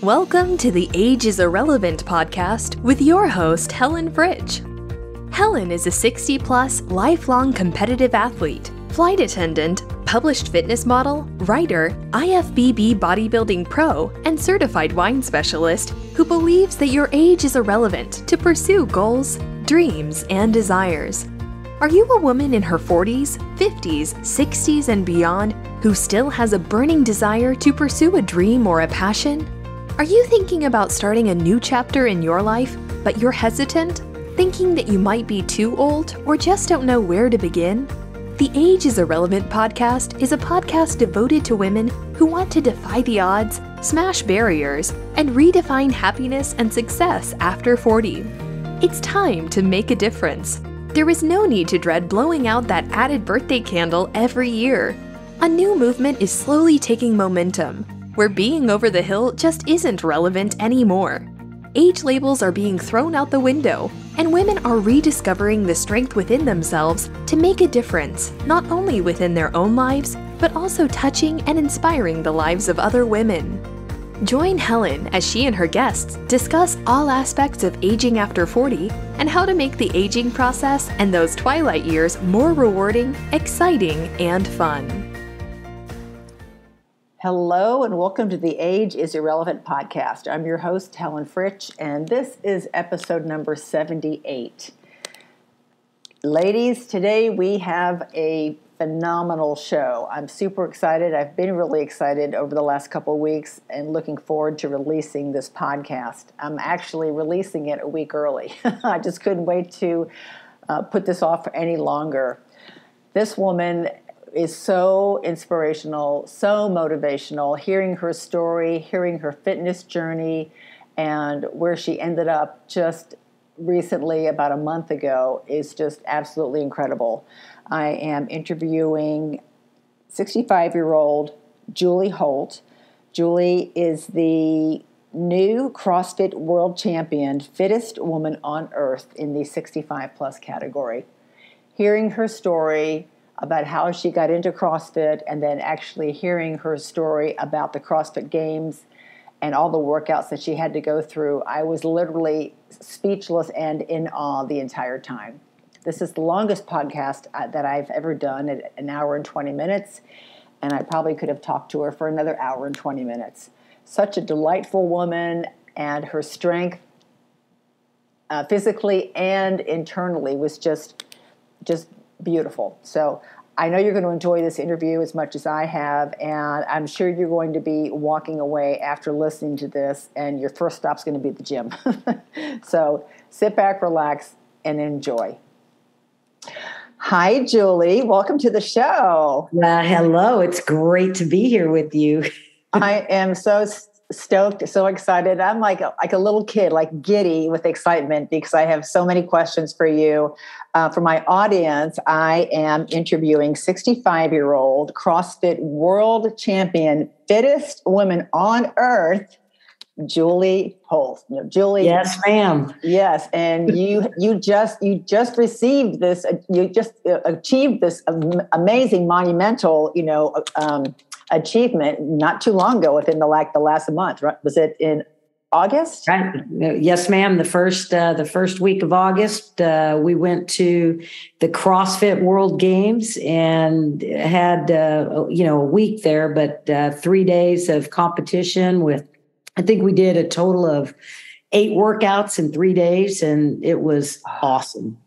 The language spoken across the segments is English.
Welcome to the Age is Irrelevant podcast with your host, Helen Fritsch. Helen is a 60-plus lifelong competitive athlete, flight attendant, published fitness model, writer, IFBB bodybuilding pro, and certified wine specialist who believes that your age is irrelevant to pursue goals, dreams, and desires. Are you a woman in her 40s, 50s, 60s, and beyond who still has a burning desire to pursue a dream or a passion? Are you thinking about starting a new chapter in your life, but you're hesitant, thinking that you might be too old or just don't know where to begin? The Age is Irrelevant podcast is a podcast devoted to women who want to defy the odds, smash barriers, and redefine happiness and success after 40. It's time to make a difference. There is no need to dread blowing out that added birthday candle every year. A new movement is slowly taking momentum, where being over the hill just isn't relevant anymore. Age labels are being thrown out the window, and women are rediscovering the strength within themselves to make a difference, not only within their own lives, but also touching and inspiring the lives of other women. Join Helen as she and her guests discuss all aspects of aging after 40 and how to make the aging process and those twilight years more rewarding, exciting, and fun. Hello and welcome to the Age is Irrelevant podcast. I'm your host, Helen Fritsch, and this is episode number 78. Ladies, today we have a phenomenal show. I'm super excited. I've been really excited over the last couple of weeks and looking forward to releasing this podcast. I'm actually releasing it a week early. I just couldn't wait to put this off for any longer. This woman is so inspirational, so motivational. Hearing her story, hearing her fitness journey, and where she ended up just recently, about a month ago, is just absolutely incredible. I am interviewing 65-year-old Julie Holt. Julie is the new CrossFit World Champion, Fittest Woman on Earth in the 65-plus category. Hearing her story about how she got into CrossFit, and then actually hearing her story about the CrossFit Games and all the workouts that she had to go through, I was literally speechless and in awe the entire time. This is the longest podcast that I've ever done at an hour and 20 minutes, and I probably could have talked to her for another hour and 20 minutes. Such a delightful woman, and her strength physically and internally was just beautiful. So I know you're going to enjoy this interview as much as I have, and I'm sure you're going to be walking away after listening to this, and your first stop's going to be the gym. So sit back, relax, and enjoy. Hi, Julie. Welcome to the show. Hello. It's great to be here with you. I am so stoked, so excited. I'm like a little kid, like giddy with excitement because I have so many questions for you. For my audience, I am interviewing 65-year-old CrossFit World Champion, Fittest Women on Earth, Julie Holt. Julie. Yes, ma'am. Yes, and you just received this. You just achieved this amazing, monumental, achievement not too long ago, within the last month. Right? Was it in August? Right. Yes, ma'am. The first week of August, we went to the CrossFit World Games and had a week there, but 3 days of competition with. I think we did a total of 8 workouts in 3 days, and it was awesome.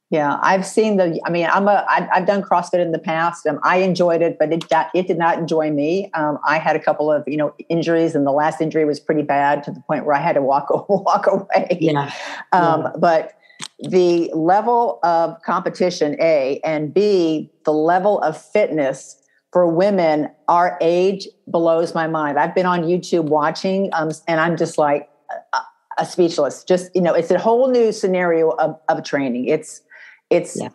Yeah, I've seen I've done CrossFit in the past. I enjoyed it, but it did not enjoy me. I had a couple of injuries, and the last injury was pretty bad to the point where I had to walk away. Yeah. But the level of competition, A, and B, the level of fitness for women our age blows my mind. I've been on YouTube watching, and I'm just like speechless. Just it's a whole new scenario of training. It's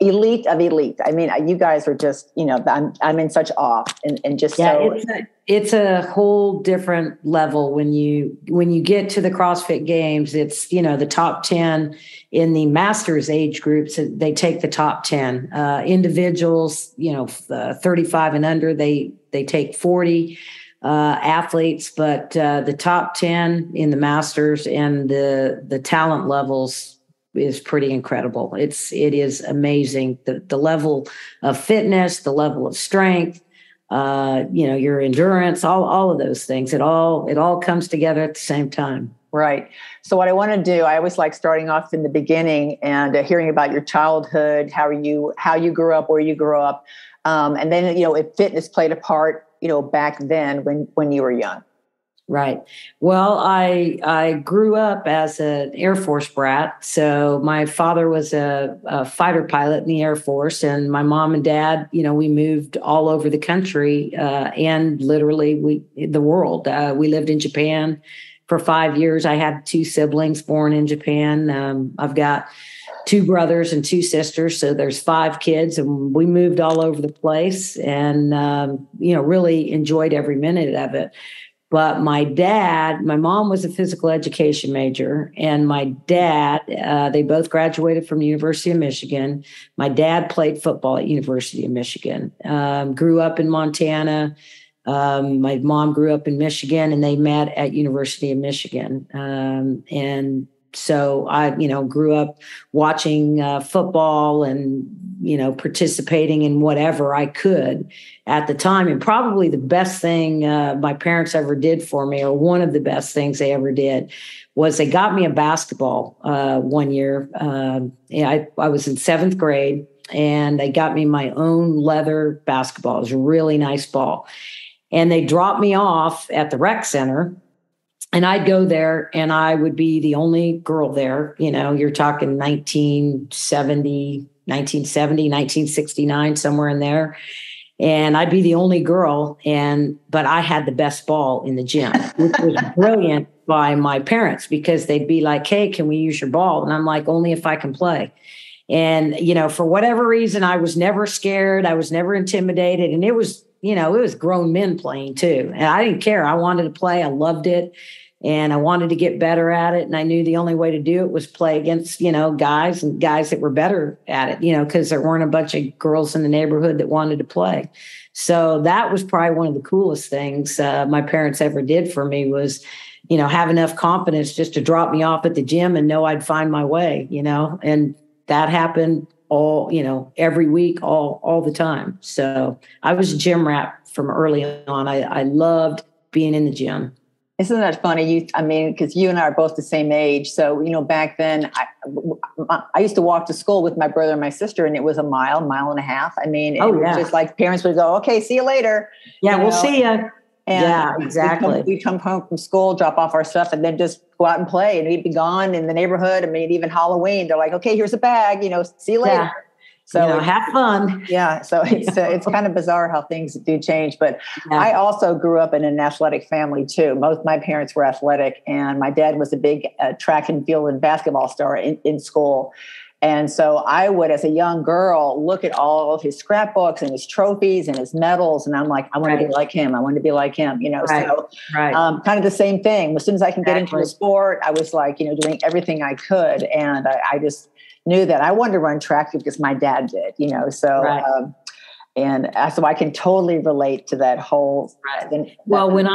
elite of elite. I mean, you guys are just, I'm in such awe and just so. It's a whole different level when you get to the CrossFit Games. It's, the top 10 in the masters age groups. They take the top 10 individuals, 35 and under, they take 40. athletes, but the top 10 in the Masters and the talent levels is pretty incredible. It is amazing. The level of fitness, the level of strength, your endurance, all of those things. It all comes together at the same time. Right. So what I want to do, I always like starting off in the beginning and hearing about your childhood, how you grew up, where you grew up. And then, if fitness played a part, back then when you were young. Right. Well, I grew up as an Air Force brat. So my father was a fighter pilot in the Air Force, and my mom and dad, we moved all over the country and literally the world. We lived in Japan for 5 years. I had 2 siblings born in Japan. I've got 2 brothers and 2 sisters. So there's 5 kids, and we moved all over the place and, really enjoyed every minute of it. But my mom was a physical education major, and my dad, they both graduated from the University of Michigan. My dad played football at University of Michigan, grew up in Montana. My mom grew up in Michigan, and they met at University of Michigan. And so I, grew up watching football and, participating in whatever I could at the time. And probably the best thing my parents ever did for me, or one of the best things they ever did, was they got me a basketball one year. I was in 7th grade, and they got me my own leather basketball. It was a really nice ball. And they dropped me off at the rec center. And I'd go there, and I would be the only girl there. You're talking 1970, 1969, somewhere in there. And I'd be the only girl, but I had the best ball in the gym, which was brilliant by my parents, because they'd be like, "Hey, can we use your ball?" And I'm like, "Only if I can play." And, for whatever reason, I was never scared. I was never intimidated. And it was grown men playing too. And I didn't care. I wanted to play. I loved it. And I wanted to get better at it. And I knew the only way to do it was play against, guys that were better at it, because there weren't a bunch of girls in the neighborhood that wanted to play. So that was probably one of the coolest things my parents ever did for me was, have enough confidence just to drop me off at the gym and know I'd find my way, and that happened every week, all the time. So I was a gym rat from early on. I loved being in the gym. Isn't that funny? Because you and I are both the same age. So, back then I used to walk to school with my brother and my sister, and it was a mile and a half. It was just like parents would go, "Okay, see you later." Yeah, we'll see you. Yeah, exactly. We'd come home from school, drop off our stuff, and then just go out and play. And we'd be gone in the neighborhood. Even Halloween, they're like, "Okay, here's a bag, see you later." Yeah. So have fun. Yeah. So it's kind of bizarre how things do change. But yeah. I also grew up in an athletic family too. Both my parents were athletic, and my dad was a big track and field and basketball star in school. And so I would, as a young girl, look at all of his scrapbooks and his trophies and his medals. And I'm like, I want to be like him. I want to be like him, Right. So kind of the same thing. As soon as I can get into the sport, I was like, doing everything I could. And I just knew that I wanted to run track because my dad did, so, so I can totally relate to that whole. Well, when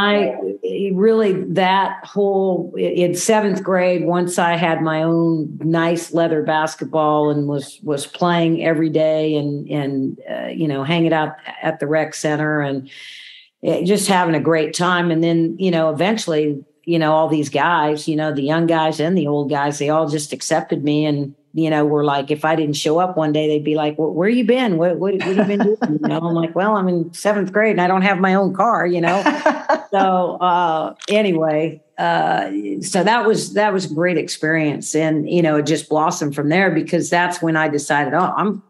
that whole in 7th grade, once I had my own nice leather basketball and was playing every day and hanging out at the rec center and just having a great time. And then, eventually, all these guys, the young guys and the old guys, they all just accepted me and, were like, if I didn't show up one day, they'd be like, well, where you been? What have you been doing? I'm like, well, I'm in 7th grade and I don't have my own car, So anyway, so that was a great experience. And, it just blossomed from there because that's when I decided, I'm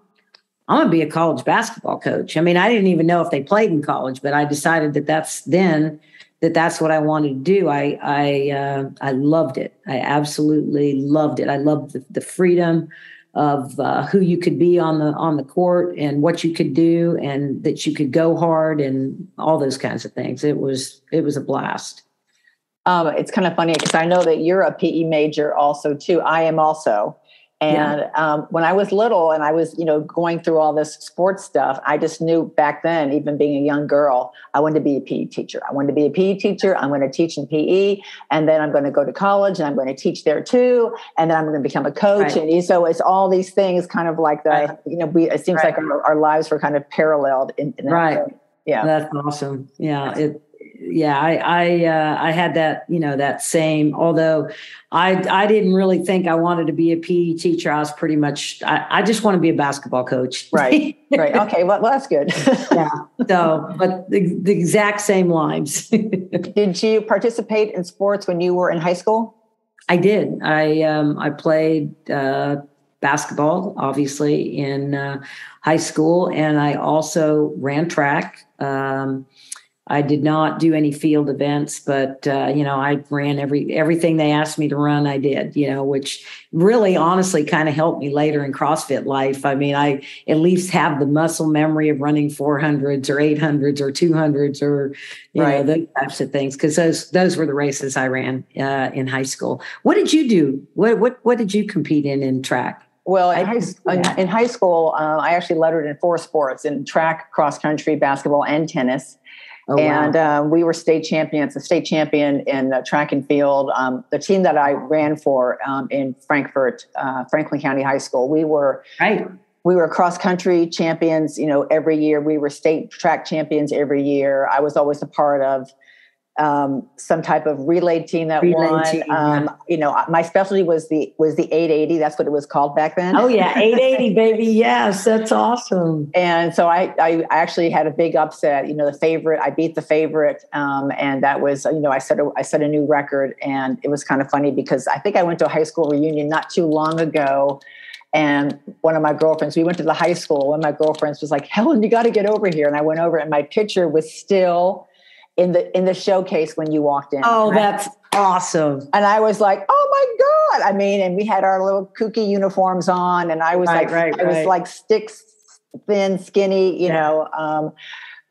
going to be a college basketball coach. I didn't even know if they played in college, but I decided that's what I wanted to do. I loved it. I absolutely loved it. I loved the freedom of who you could be on the court and what you could do and that you could go hard and all those kinds of things. It was a blast. It's kind of funny because I know that you're a PE major also too. I am also. And when I was little and I was, going through all this sports stuff, I just knew back then, even being a young girl, I wanted to be a PE teacher. I wanted to be a PE teacher. I'm going to teach in PE, and then I'm going to go to college and I'm going to teach there too. And then I'm going to become a coach. Right. And so it's all these things kind of like that, it seems like our lives were kind of paralleled in right. Way. Yeah. That's awesome. Yeah. I had that, that same, although I didn't really think I wanted to be a PE teacher. I was pretty much, I just want to be a basketball coach. Right. Right. Okay. Well, that's good. Yeah. So, but the exact same lines. Did you participate in sports when you were in high school? I did. I played, basketball, obviously, in high school. And I also ran track. I did not do any field events, but, I ran everything they asked me to run, I did, which really honestly kind of helped me later in CrossFit life. I mean, I at least have the muscle memory of running 400s or 800s or 200s or, those types of things. Cause those were the races I ran in high school. What did you do? What did you compete in track? Well, in high school, I actually lettered in 4 sports: in track, cross country, basketball, and tennis. Oh, and wow. We were a state champion in track and field. The team that I ran for in Frankfort, Franklin County High School, we were cross country champions. Every year we were state track champions every year. I was always a part of some type of relay team that won. My specialty was the 880. That's what it was called back then. Oh yeah. 880 baby. Yes. That's awesome. And so I actually had a big upset, the favorite, I beat the favorite. And that was, I set a new record, and it was kind of funny because I think I went to a high school reunion not too long ago. And one of my girlfriends, we went to the high school. One of my girlfriends was like, Helen, you got to get over here. And I went over, and my picture was still in the showcase when you walked in. Oh, that's awesome. And I was like, oh my God. I mean, and we had our little kooky uniforms on, and I was was like stick thin, skinny,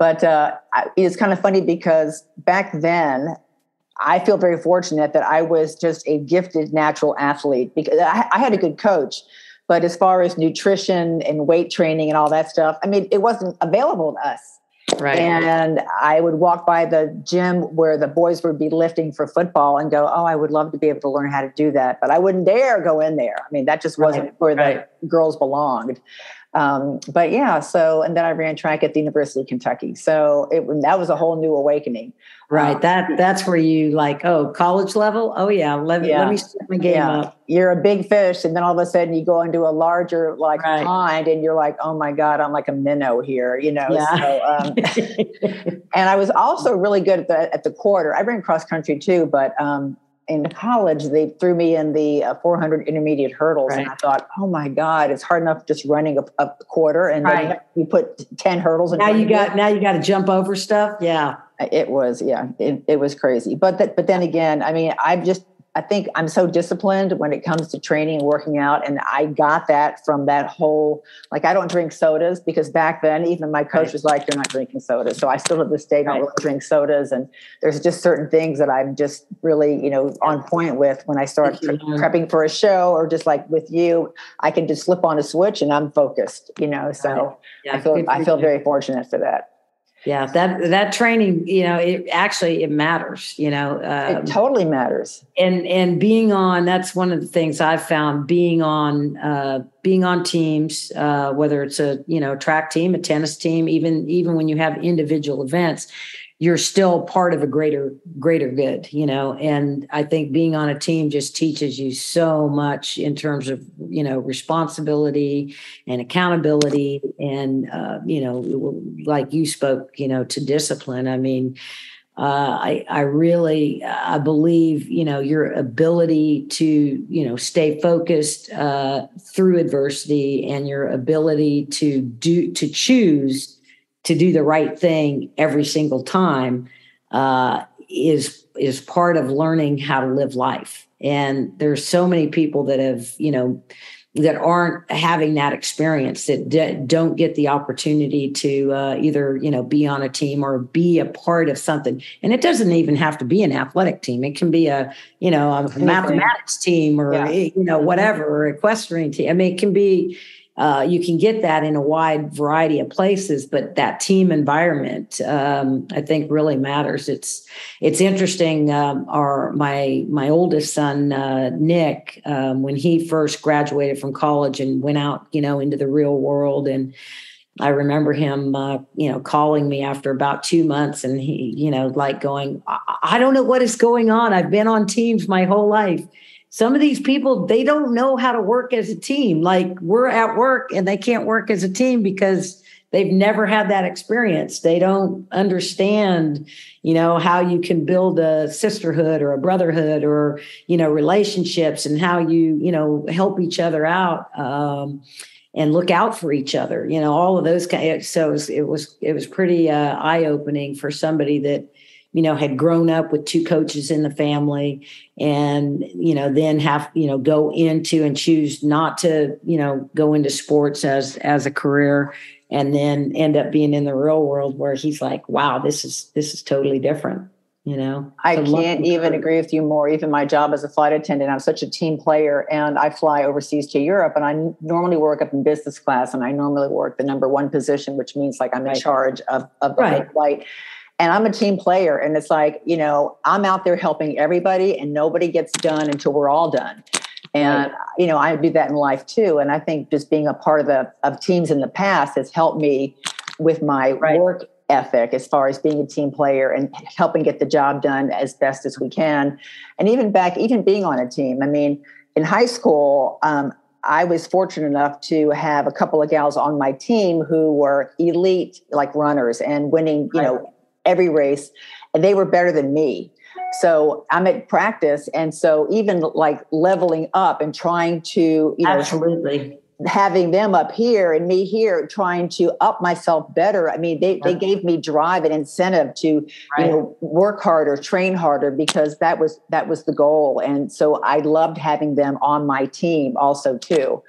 but it's kind of funny because back then I feel very fortunate that I was just a gifted natural athlete, because I had a good coach, but as far as nutrition and weight training and all that stuff, I mean, it wasn't available to us. Right. And I would walk by the gym where the boys would be lifting for football and go, oh, I would love to be able to learn how to do that. But I wouldn't dare go in there. I mean, that just wasn't where the girls belonged. But yeah, and then I ran track at the University of Kentucky. So that was a whole new awakening. Right. That's where you college level. Oh yeah. Let me step my game up. You're a big fish. And then all of a sudden you go into a larger pond, and you're like, oh my God, I'm like a minnow here, Yeah. So, and I was also really good at the quarter. I ran cross country too, but, in college, they threw me in the 400 intermediate hurdles. Right. And I thought, oh my God, it's hard enough just running a quarter. And then you put 10 hurdles. Now you got to jump over stuff. Yeah. It was, it was crazy. But then again, I mean, I think I'm so disciplined when it comes to training and working out. And I got that from that whole, I don't drink sodas, because back then, even my coach was like, you're not drinking sodas. So I still to this day don't really drink sodas. And there's just certain things that I'm just really, on point with when I start prepping for a show, or just like with you, I can just flip on a switch and I'm focused, so I feel very fortunate for that. Yeah, that training, it matters, it totally matters. And being on, that's one of the things I've found, being on teams, whether it's a, track team, a tennis team, even when you have individual events, you're still part of a greater good, and I think being on a team just teaches you so much in terms of, responsibility and accountability and, like you spoke, to discipline. I mean, I believe, your ability to, stay focused, through adversity, and your ability to choose to do the right thing every single time, is part of learning how to live life. And there's so many people that have, that aren't having that experience, that don't get the opportunity to either, be on a team or be a part of something. And it doesn't even have to be an athletic team. It can be a mathematics team or, whatever, or equestrian team. I mean, it can be, you can get that in a wide variety of places, but that team environment, I think, really matters. It's interesting. My oldest son, Nick, when he first graduated from college and went out, into the real world, and I remember him, calling me after about 2 months, and he, like going, I don't know what is going on. I've been on teams my whole life. Some of these people, they don't know how to work as a team. Like, we're at work and they can't work as a team because they've never had that experience. They don't understand, how you can build a sisterhood or a brotherhood or, relationships, and how you, help each other out and look out for each other, all of those kinds. So it was pretty eye-opening for somebody that, had grown up with 2 coaches in the family, and, then have, go into and choose not to, go into sports as a career, and then end up being in the real world where he's like, wow, this is totally different. I can't even agree with you more. Even my job as a flight attendant, I'm such a team player, and I fly overseas to Europe, and I normally work up in business class, and I normally work the number 1 position, which means like I'm in charge of the whole flight. And I'm a team player, and it's like, I'm out there helping everybody, and nobody gets done until we're all done. And, I do that in life too. And I think just being a part of teams in the past has helped me with my work ethic, as far as being a team player and helping get the job done as best as we can. And even being on a team. I mean, in high school, I was fortunate enough to have a couple of gals on my team who were elite, like runners, and winning, every race, and they were better than me. So I'm at practice. And so even like leveling up and trying to, absolutely, having them up here and me here, trying to up myself better. I mean, they gave me drive and incentive to, work harder, train harder, because that was the goal. And so I loved having them on my team also too.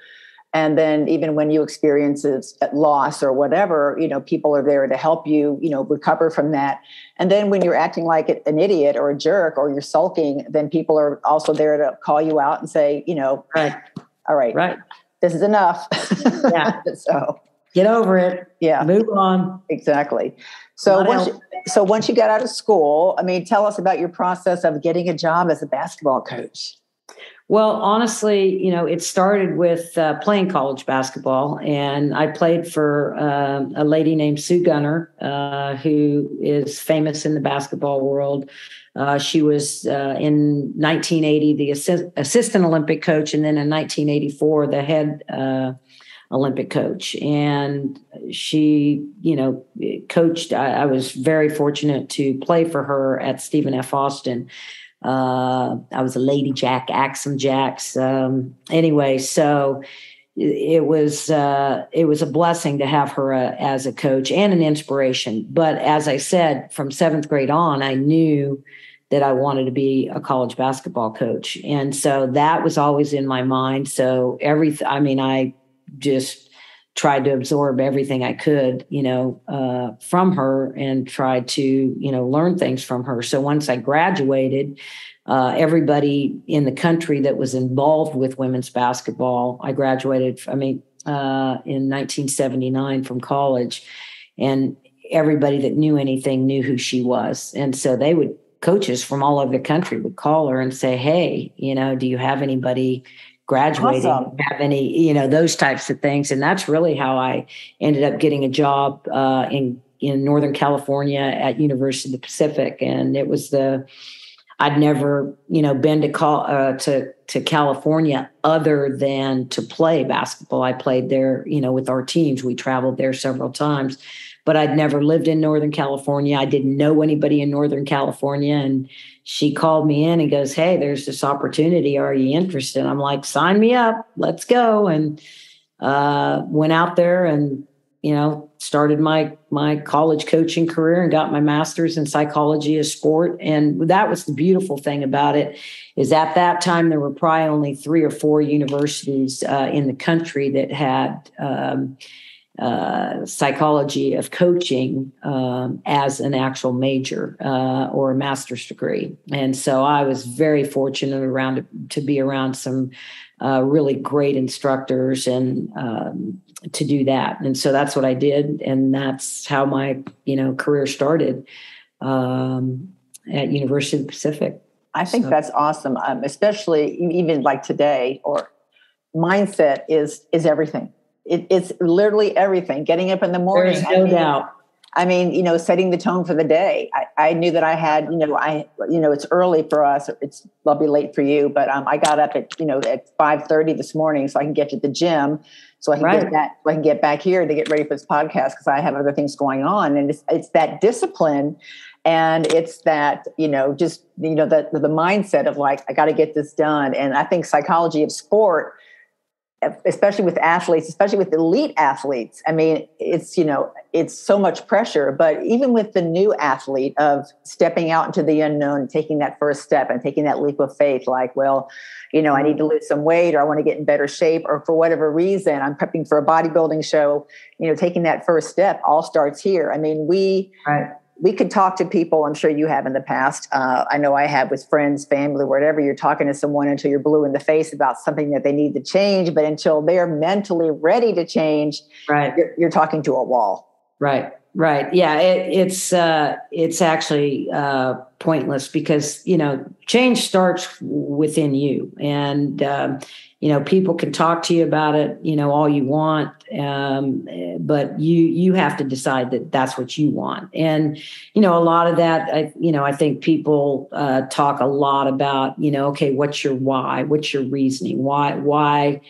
And then even when you experience loss or whatever, people are there to help you, recover from that. And then when you're acting like an idiot or a jerk, or you're sulking, then people are also there to call you out and say, all right, this is enough. Yeah. So get over it. Yeah. Move on. Exactly. So once you got out of school, I mean, tell us about your process of getting a job as a basketball coach. Well, honestly, it started with playing college basketball, and I played for a lady named Sue Gunner, who is famous in the basketball world. She was in 1980 the assistant Olympic coach, and then in 1984 the head Olympic coach. And she, coached. I was very fortunate to play for her at Stephen F. Austin. I was a Lady Jack, Axum Jacks. Anyway, so it was a blessing to have her as a coach and an inspiration. But as I said, from 7th grade on, I knew that I wanted to be a college basketball coach. And so that was always in my mind. So I just tried to absorb everything I could, from her, and tried to, learn things from her. So once I graduated, everybody in the country that was involved with women's basketball, I graduated, in 1979 from college, and everybody that knew anything knew who she was. And so coaches from all over the country would call her and say, hey, do you have anybody graduating, awesome. Have any, those types of things. And that's really how I ended up getting a job in Northern California at University of the Pacific. And it was I'd never, been to California other than to play basketball. I played there, with our teams. We traveled there several times, but I'd never lived in Northern California. I didn't know anybody in Northern California. And she called me in and goes, hey, there's this opportunity. Are you interested? I'm like, sign me up. Let's go. And went out there and started my college coaching career and got my master's in psychology of sport. And that was the beautiful thing about it, is at that time, there were probably only 3 or 4 universities in the country that had psychology of coaching as an actual major or a master's degree. And so I was very fortunate to be around some really great instructors and to do that. And so that's what I did. And that's how my, career started at University of the Pacific. I think that's awesome. Especially even like today, or mindset is everything. It's literally everything. Getting up in the morning. There's no doubt. I mean, setting the tone for the day. I knew that I had, it's early for us. I'll be late for you, but I got up at 5:30 this morning so I can get to the gym, so I can get back here to get ready for this podcast because I have other things going on. And it's that discipline, and it's that the mindset of like, I got to get this done. And I think psychology of sport, especially with athletes, especially with elite athletes. I mean, it's so much pressure, but even with the new athlete of stepping out into the unknown, taking that first step and taking that leap of faith, like, well, I need to lose some weight, or I want to get in better shape, or for whatever reason, I'm prepping for a bodybuilding show, taking that first step all starts here. I mean, we could talk to people, I'm sure you have in the past. I know I have with friends, family, whatever. You're talking to someone until you're blue in the face about something that they need to change. But until they're mentally ready to change, you're talking to a wall. Right. Yeah, it's actually pointless because, change starts within you. And, people can talk to you about it, all you want. But you have to decide that that's what you want. And, a lot of that, I think people talk a lot about, okay, what's your why? What's your reasoning? Why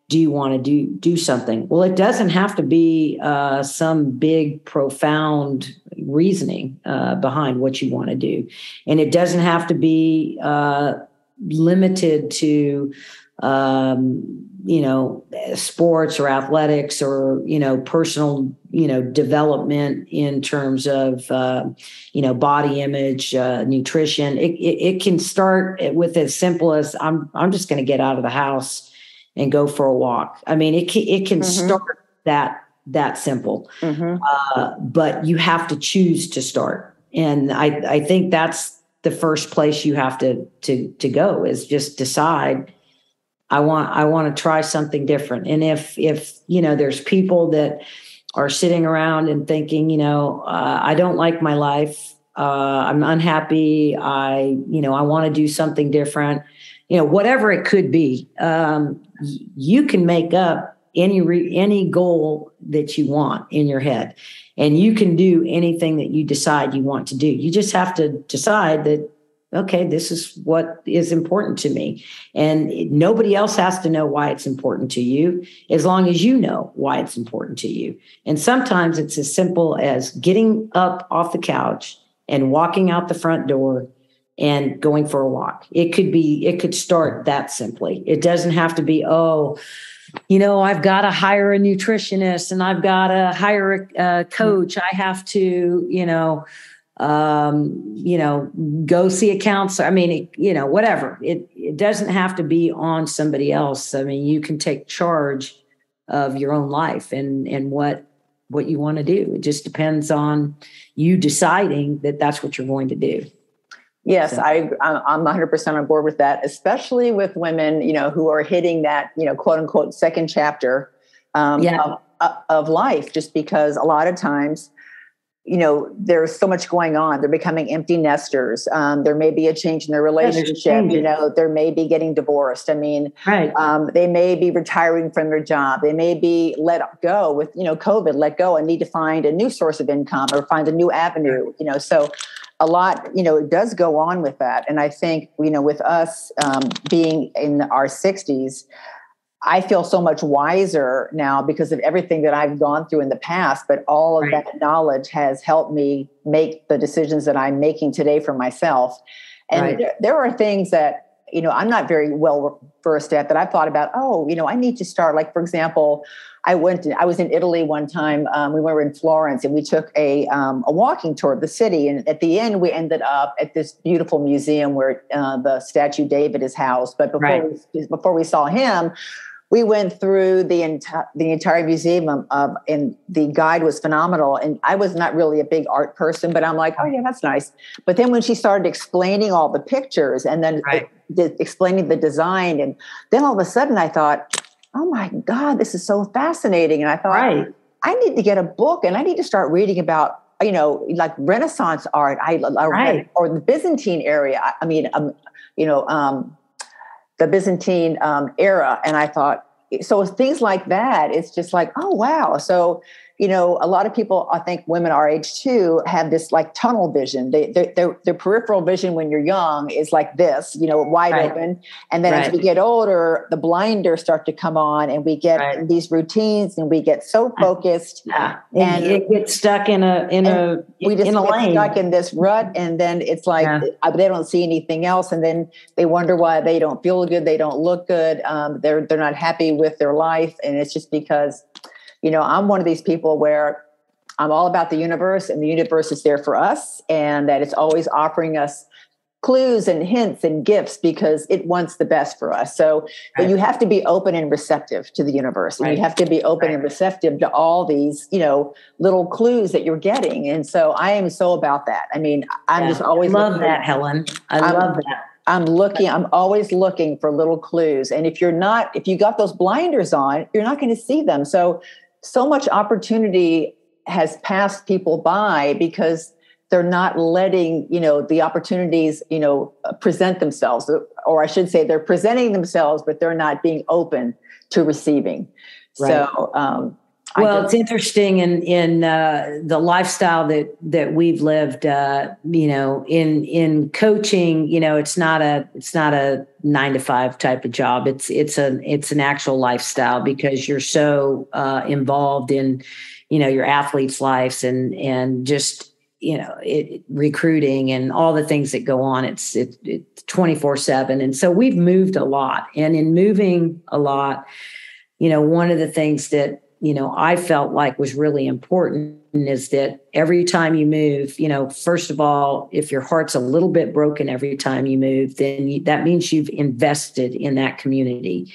do you want to do something? Well, it doesn't have to be some big, profound reasoning behind what you want to do. And it doesn't have to be limited to sports or athletics or, personal, development in terms of, body image, nutrition. It can start with as simple as I'm just going to get out of the house and go for a walk. I mean, it can start that simple, but you have to choose to start. And I think that's the first place you have to go, is just decide, I want to try something different. And if there's people that are sitting around and thinking, I don't like my life, I'm unhappy, I want to do something different, whatever it could be, you can make up any goal that you want in your head, and you can do anything that you decide you want to do. You just have to decide that, okay, this is what is important to me. And nobody else has to know why it's important to you, as long as you know why it's important to you. And sometimes it's as simple as getting up off the couch and walking out the front door and going for a walk. It could start that simply. It doesn't have to be, I've got to hire a nutritionist and I've got to hire a coach. I have to, go see a counselor. I mean, whatever. It doesn't have to be on somebody else. I mean, you can take charge of your own life and what you want to do. It just depends on you deciding that that's what you're going to do. Yes, so. I'm 100% on board with that, especially with women, who are hitting that, quote unquote, second chapter of life, just because a lot of times, there's so much going on. They're becoming empty nesters. There may be a change in their relationship. There may be getting divorced. I mean, they may be retiring from their job. They may be let go with, COVID, let go and need to find a new source of income or find a new avenue, so a lot, it does go on with that. And I think, with us being in our 60s, I feel so much wiser now because of everything that I've gone through in the past, but all of that knowledge has helped me make the decisions that I'm making today for myself. And there are things that, I'm not very well versed at that I've thought about, I need to start. Like, for example, I was in Italy one time. We were in Florence, and we took a walking tour of the city. And at the end, we ended up at this beautiful museum where the statue David is housed. But before we saw him, we went through the entire museum and the guide was phenomenal. And I was not really a big art person, but I'm like, oh yeah, that's nice. But then when she started explaining all the pictures and then explaining the design, and then all of a sudden I thought, oh my God, this is so fascinating. And I thought, I need to get a book and I need to start reading about, like Renaissance art, or the Byzantine area. The Byzantine era. And I thought, so things like that, it's just like, oh, wow. So, a lot of people, I think women our age too, have this like tunnel vision. Their peripheral vision when you're young is like this, wide open. And then as we get older, the blinders start to come on and we get these routines and we get so focused. And it gets stuck in a lane. Stuck in this rut. And then it's like, they don't see anything else. And then they wonder why they don't feel good. They don't look good. They're not happy with their life. And it's just because, I'm one of these people where I'm all about the universe and the universe is there for us and that it's always offering us clues and hints and gifts because it wants the best for us. So but you have to be open and receptive to the universe. And you have to be open and receptive to all these, little clues that you're getting. And so I am so about that. I mean, I'm just always love that, Helen. I love that. I'm always looking for little clues. And if you got those blinders on, you're not going to see them. So much opportunity has passed people by because they're not letting, the opportunities, present themselves, or I should say they're presenting themselves, but they're not being open to receiving. Right. So, it's interesting in the lifestyle that we've lived, in coaching, it's not a 9-to-5 type of job. It's an actual lifestyle because you're so involved in, your athletes' lives and just, recruiting and all the things that go on. It's 24/7. And so we've moved a lot, and in moving a lot, one of the things that, I felt like was really important is that every time you move, first of all, if your heart's a little bit broken every time you move, then that means you've invested in that community.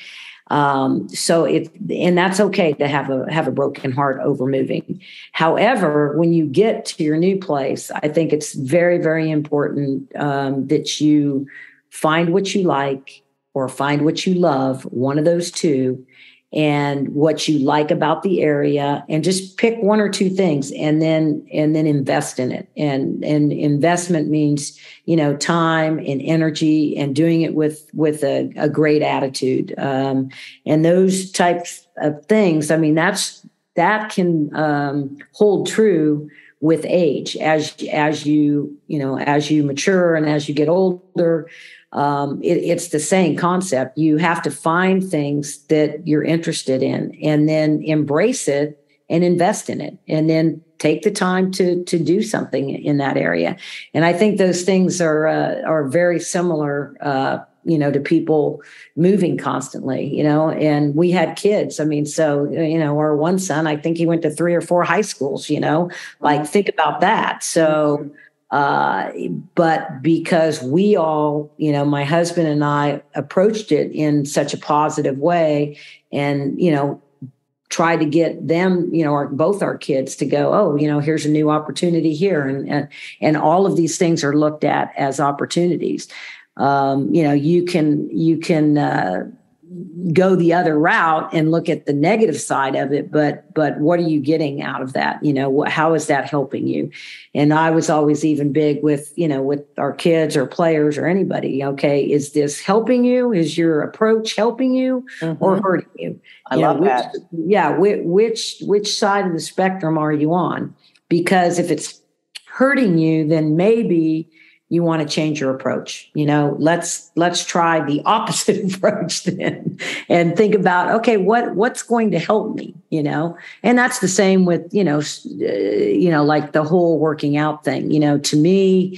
And that's okay to have a broken heart over moving. However, when you get to your new place, I think it's very, very important that you find what you like or find what you love, one of those two, and what you like about the area, and just pick one or two things and then invest in it. And investment means, time and energy and doing it with a great attitude. And those types of things, I mean, that can hold true with age as you mature and as you get older. It's the same concept. You have to find things that you're interested in and then embrace it and invest in it and then take the time to do something in that area. And I think those things are very similar, to people moving constantly, and we had kids. I mean, so, our one son, I think he went to 3 or 4 high schools, think about that. So, but because we all, my husband and I approached it in such a positive way and, try to get them, both our kids to go, oh, here's a new opportunity here. And all of these things are looked at as opportunities. You can go the other route and look at the negative side of it, but what are you getting out of that? How is that helping you? And I was always even big with our kids or players or anybody. Okay, is this helping you? Is your approach helping you or hurting you? I love that. Yeah. Which side of the spectrum are you on? Because if it's hurting you, then maybe you want to change your approach. Let's try the opposite approach then and think about, okay, what's going to help me, and that's the same with, like the whole working out thing, to me,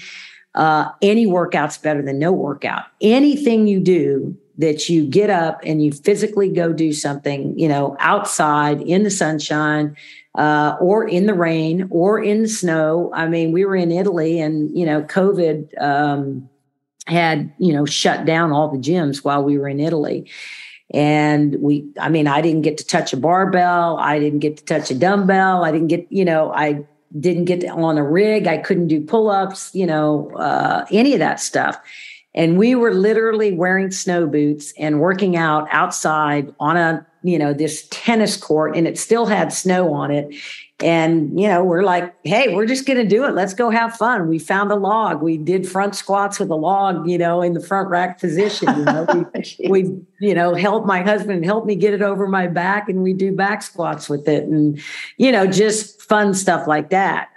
any workout's better than no workout. Anything you do that you get up and you physically go do something, outside in the sunshine, or in the rain or in the snow. I mean, we were in Italy and, COVID had, shut down all the gyms while we were in Italy. And I didn't get to touch a barbell. I didn't get to touch a dumbbell. I didn't get on a rig. I couldn't do pull-ups, any of that stuff. And we were literally wearing snow boots and working out outside on this tennis court, and it still had snow on it. And, we're like, hey, we're just going to do it. Let's go have fun. We found a log. We did front squats with a log, in the front rack position. We helped my husband help me get it over my back, and we do back squats with it. And, just fun stuff like that.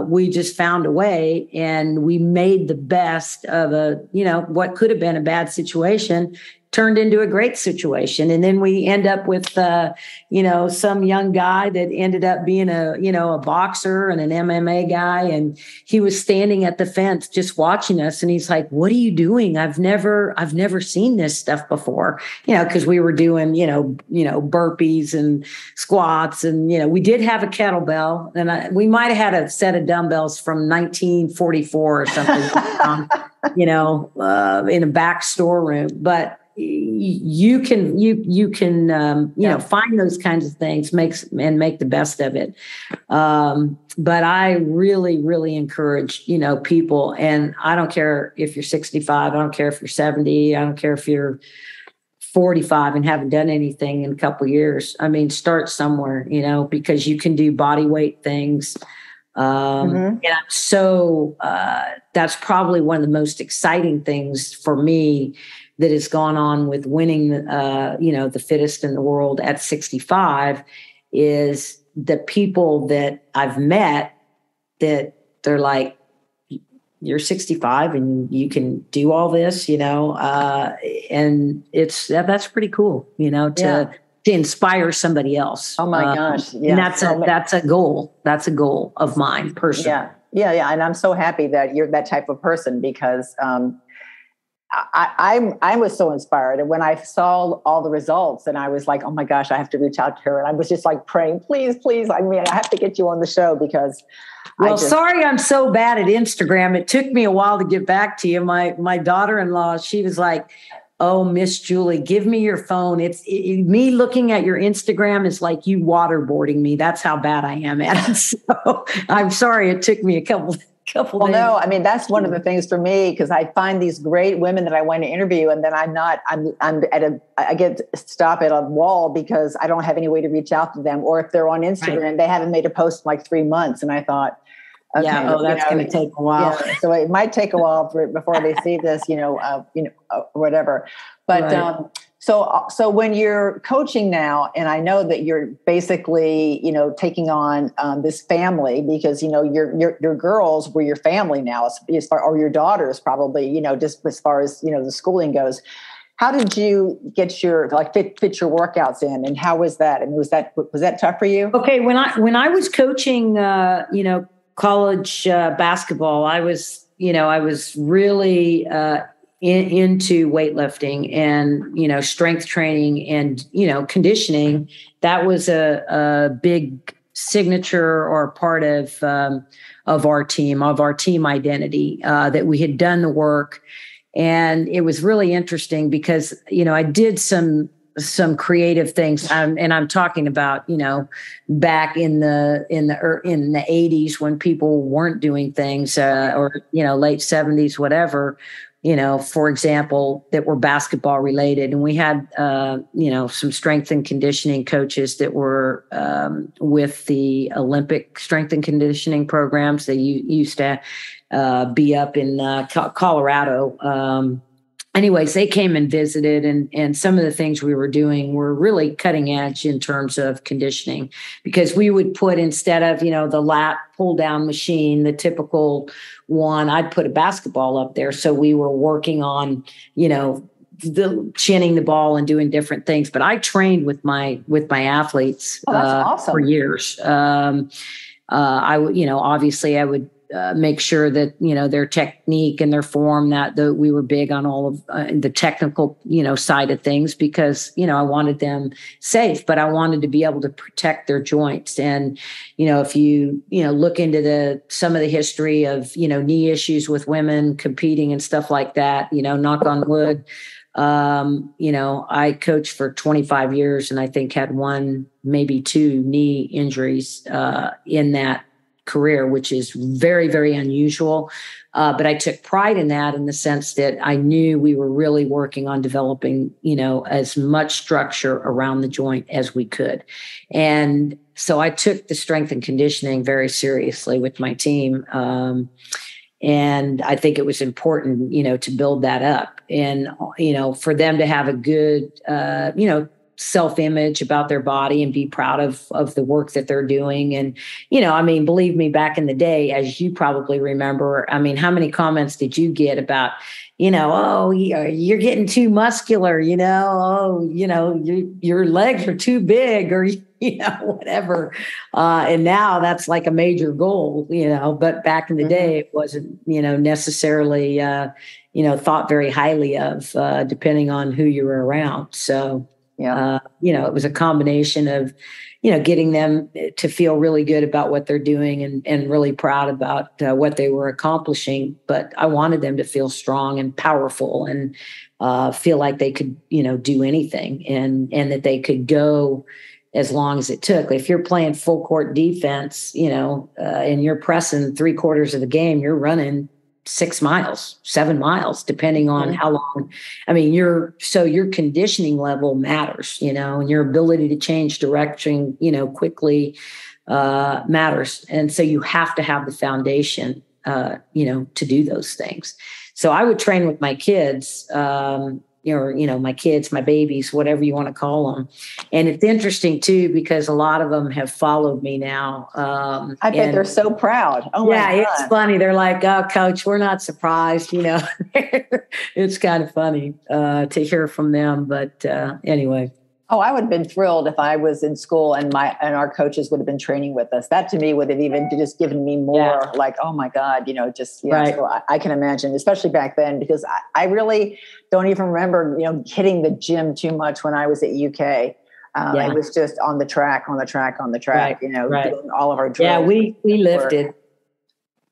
We just found a way, and we made the best of what could have been a bad situation turned into a great situation. And then we end up with, some young guy that ended up being a boxer and an MMA guy. And he was standing at the fence just watching us. And he's like, what are you doing? I've never seen this stuff before, because we were doing, burpees and squats. And, we did have a kettlebell, and we might've had a set of dumbbells from 1944 or something, in a back storeroom. But you can find those kinds of things, make the best of it. But I really, really encourage, people, and I don't care if you're 65, I don't care if you're 70, I don't care if you're 45 and haven't done anything in a couple of years. I mean, start somewhere, because you can do body weight things. And I'm so, that's probably one of the most exciting things for me that has gone on with winning, the fittest in the world at 65, is the people that I've met that they're like, you're 65 and you can do all this, and that's pretty cool, to inspire somebody else. Oh my gosh. Yeah. And that's a goal. That's a goal of mine personally. Yeah. And I'm so happy that you're that type of person, because, I was so inspired. And when I saw all the results, and I was like, oh my gosh, I have to reach out to her. And I was just like praying, please. I have to get you on the show, because sorry, I'm so bad at Instagram. It took me a while to get back to you. My daughter-in-law, she was like, oh, Miss Julie, give me your phone. Me looking at your Instagram is like you waterboarding me. That's how bad I am at it. So I'm sorry. It took me a couple days. No, I mean, that's one of the things for me, because I find these great women that I want to interview, and then I get stop at a wall because I don't have any way to reach out to them. Or if they're on Instagram, They haven't made a post in like 3 months. And I thought, okay, that's going to take a while. Yeah, so it might take a while before they see this, whatever. But, So when you're coaching now, and I know that you're basically, taking on this family, because, your girls were your family now, or your daughters probably, just as far as, the schooling goes. How did you get your fit your workouts in, and how was that? And was that tough for you? Okay, when I was coaching, college basketball, I was really into weightlifting and, strength training and, conditioning. That was a big signature or part of our team identity, that we had done the work. And it was really interesting because, I did some creative things. And I'm talking about, back in the 80s when people weren't doing things, or, late 70s, whatever, for example, that were basketball related. And we had, some strength and conditioning coaches that were with the Olympic strength and conditioning programs. They used to be up in Colorado. Anyways, they came and visited, and some of the things we were doing were really cutting edge in terms of conditioning, because we would put, instead of, the lat pull down machine, the typical one, I'd put a basketball up there. So we were working on, the chinning the ball and doing different things. But I trained with my athletes awesome. for years. I would, obviously I would make sure that, their technique and their form, that we were big on all of the technical, side of things, because, I wanted them safe, but I wanted to be able to protect their joints. And, if you, look into some of the history of, knee issues with women competing and stuff like that, knock on wood, I coached for 25 years and I think had 1, maybe 2 knee injuries in that career, which is very, very unusual. But I took pride in that, in the sense that I knew we were really working on developing, as much structure around the joint as we could. And so I took the strength and conditioning very seriously with my team. And I think it was important, to build that up and, for them to have a good, self-image about their body and be proud of the work that they're doing. And, believe me, back in the day, as you probably remember, how many comments did you get about, oh, you're getting too muscular, your legs are too big, or, whatever. And now that's like a major goal, but back in the day, it wasn't, necessarily, thought very highly of, depending on who you were around. So, it was a combination of, getting them to feel really good about what they're doing and really proud about what they were accomplishing. But I wanted them to feel strong and powerful and feel like they could, do anything and that they could go as long as it took. If you're playing full court defense, and you're pressing 3/4 of the game, you're running 6 miles, 7 miles, depending on how long. Your conditioning level matters, and your ability to change direction, quickly matters. And so you have to have the foundation, to do those things. So I would train with my kids, my kids, my babies, whatever you want to call them. And it's interesting too, because a lot of them have followed me now. I bet they're so proud. Oh my God. It's funny. They're like, "Oh, Coach, we're not surprised." It's kind of funny to hear from them. But anyway. Oh, I would have been thrilled if I was in school and our coaches would have been training with us. That to me would have even just given me more like, oh my God, right. So I can imagine, especially back then, because I really don't even remember, hitting the gym too much when I was at UK. I was just on the track, right. Doing all of our drills. Yeah, we lifted.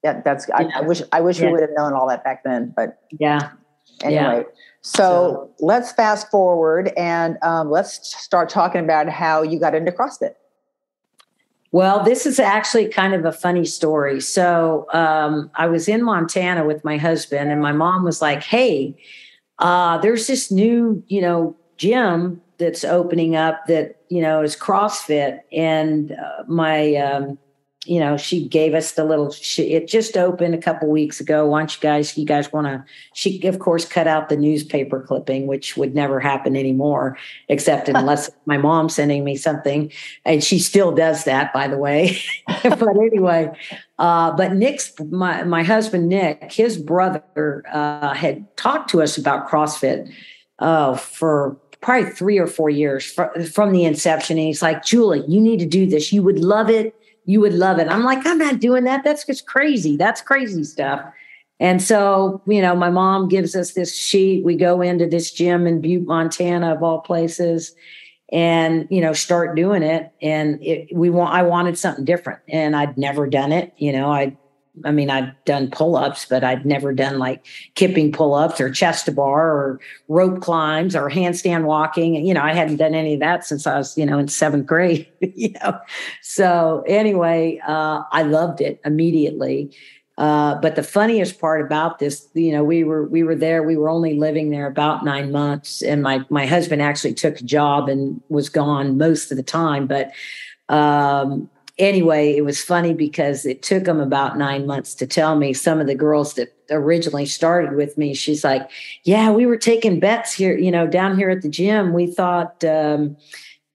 Yeah, I wish we would have known all that back then, but yeah. Anyway. Yeah. So let's fast forward and let's start talking about how you got into CrossFit. Well, this is actually kind of a funny story. So I was in Montana with my husband, and my mom was like, "Hey, there's this new, gym that's opening up that, is CrossFit." And she gave us the little, it just opened a couple weeks ago. Why don't you guys want to, she of course cut out the newspaper clipping, which would never happen anymore, except unless my mom's sending me something. And she still does that, by the way. But anyway, but Nick's, my husband, Nick, his brother had talked to us about CrossFit for probably 3 or 4 years from the inception. And he's like, "Julie, you need to do this. You would love it. You would love it." I'm like, "I'm not doing that. That's just crazy. That's crazy stuff." And so, my mom gives us this sheet. We go into this gym in Butte, Montana, of all places, and, start doing it. And I wanted something different, and I'd never done it. I'd done pull-ups, but I'd never done like kipping pull-ups or chest to bar or rope climbs or handstand walking. I hadn't done any of that since I was, in 7th grade, So anyway, I loved it immediately. But the funniest part about this, we were there, we were only living there about 9 months, and my husband actually took a job and was gone most of the time. But, anyway, it was funny because it took them about 9 months to tell me. Some of the girls that originally started with me, she's like, "Yeah, we were taking bets here, down here at the gym. We thought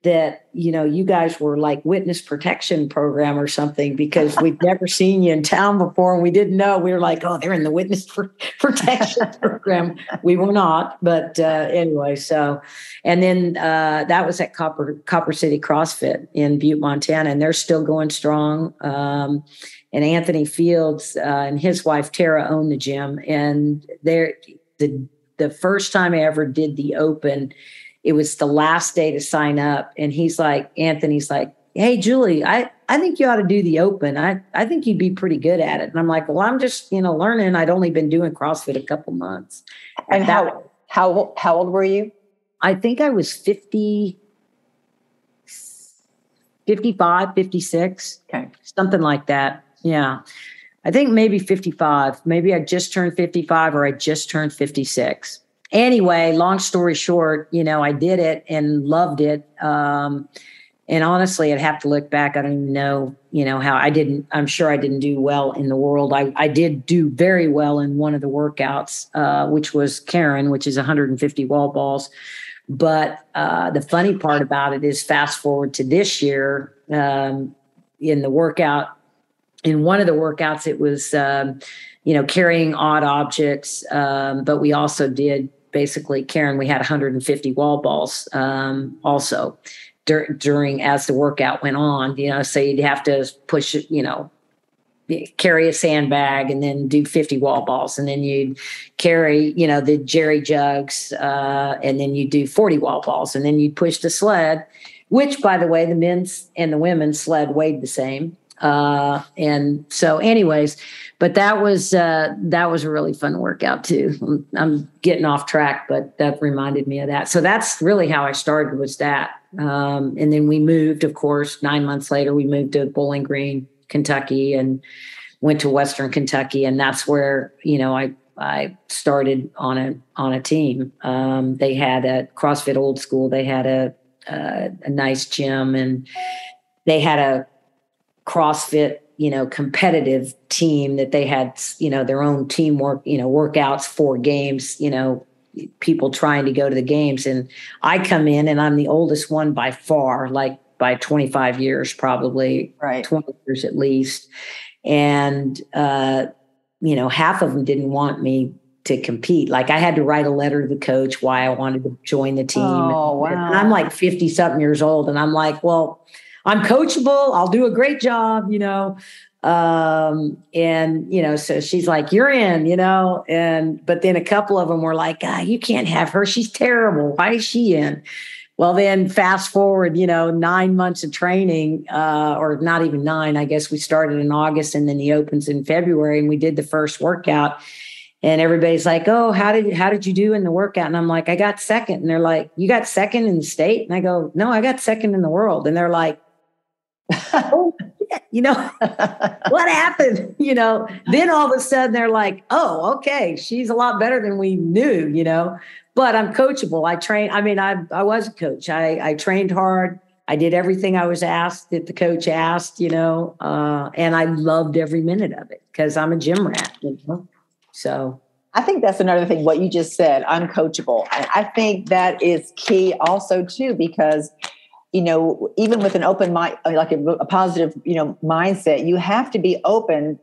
that, you guys were like witness protection program or something, because we'd never seen you in town before. And we didn't know." We were like, "Oh, they're in the witness protection program." We were not. But anyway, so, and then that was at Copper City CrossFit in Butte, Montana. And they're still going strong. and Anthony Fields and his wife Tara own the gym. And the first time I ever did the open, it was the last day to sign up. And Anthony's like, hey, Julie, I think you ought to do the open. I think you'd be pretty good at it. And I'm like, well, I'm just, learning. I'd only been doing CrossFit a couple months. And how old were you? I think I was 55, 56. Okay. Something like that. Yeah. I think maybe 55. Maybe I just turned 55 or I just turned 56. Anyway, long story short, I did it and loved it. And honestly, I'd have to look back. I don't even know, how I'm sure I didn't do well in the world. I did do very well in one of the workouts, which was Karen, which is 150 wall balls. But the funny part about it is fast forward to this year, in the workout, in one of the workouts, it was, carrying odd objects. But we also did basically, Karen, we had 150 wall balls also during as the workout went on, so you'd have to push it, carry a sandbag and then do 50 wall balls. And then you'd carry, the jerry jugs, and then you do 40 wall balls. And then you'd push the sled, which, by the way, the men's and the women's sled weighed the same. And so anyways, but that was a really fun workout too. I'm getting off track, but that reminded me of that. So that's really how I started, was that. And then we moved, of course, 9 months later, we moved to Bowling Green, Kentucky, and went to Western Kentucky. And that's where, I started on a team. They had a CrossFit Old School. They had a nice gym, and they had a CrossFit, competitive team that they had, their own teamwork, workouts for games, people trying to go to the games. And I come in and I'm the oldest one by far, like by 25 years, probably, right. 20 years at least. And, half of them didn't want me to compete. Like I had to write a letter to the coach why I wanted to join the team. Oh, wow. And I'm like 50 something years old. And I'm like, well, I'm coachable. I'll do a great job, so she's like, you're in, but then a couple of them were like, you can't have her. She's terrible. Why is she in? Well, then fast forward, 9 months of training, or not even 9, I guess we started in August and then the opens in February, and we did the first workout. And everybody's like, oh, how did you do in the workout? And I'm like, I got second. And they're like, you got second in the state? And I go, no, I got second in the world. And they're like, oh, what happened? Then all of a sudden they're like, oh, okay, she's a lot better than we knew, but I'm coachable. I was a coach. I trained hard. I did everything I was asked that the coach asked, and I loved every minute of it because I'm a gym rat, So I think that's another thing, what you just said, I'm coachable. And I think that is key also too, because even with an open mind, like a positive, mindset, you have to be open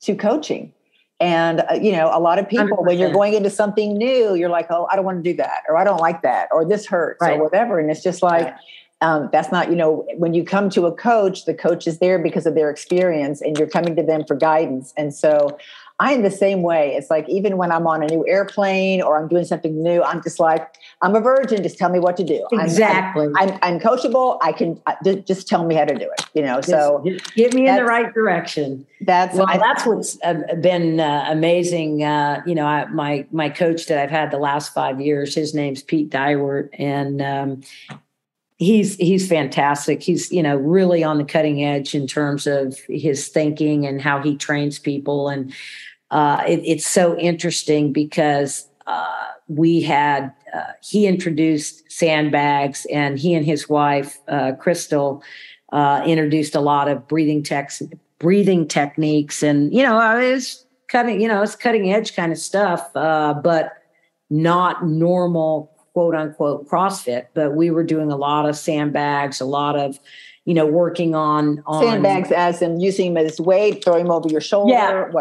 to coaching. And, a lot of people, 100%. When you're going into something new, you're like, oh, I don't want to do that, or I don't like that, or this hurts, right, or whatever. And it's just like, that's not, when you come to a coach, the coach is there because of their experience and you're coming to them for guidance. And so I'm the same way. It's like, even when I'm on a new airplane or I'm doing something new, I'm just like, I'm a virgin. Just tell me what to do. Exactly. I'm coachable. I can just tell me how to do it, so get me in the right direction. That's what's been amazing. My coach that I've had the last 5 years, his name's Pete Dywert, and he's fantastic. He's, really on the cutting edge in terms of his thinking and how he trains people. And it's so interesting because he introduced sandbags, and he and his wife, Crystal, introduced a lot of breathing techniques. And, it's cutting edge kind of stuff, but not normal, quote unquote, CrossFit. But we were doing a lot of sandbags, a lot of, working on sandbags, as in using them as weight, throwing them over your shoulder,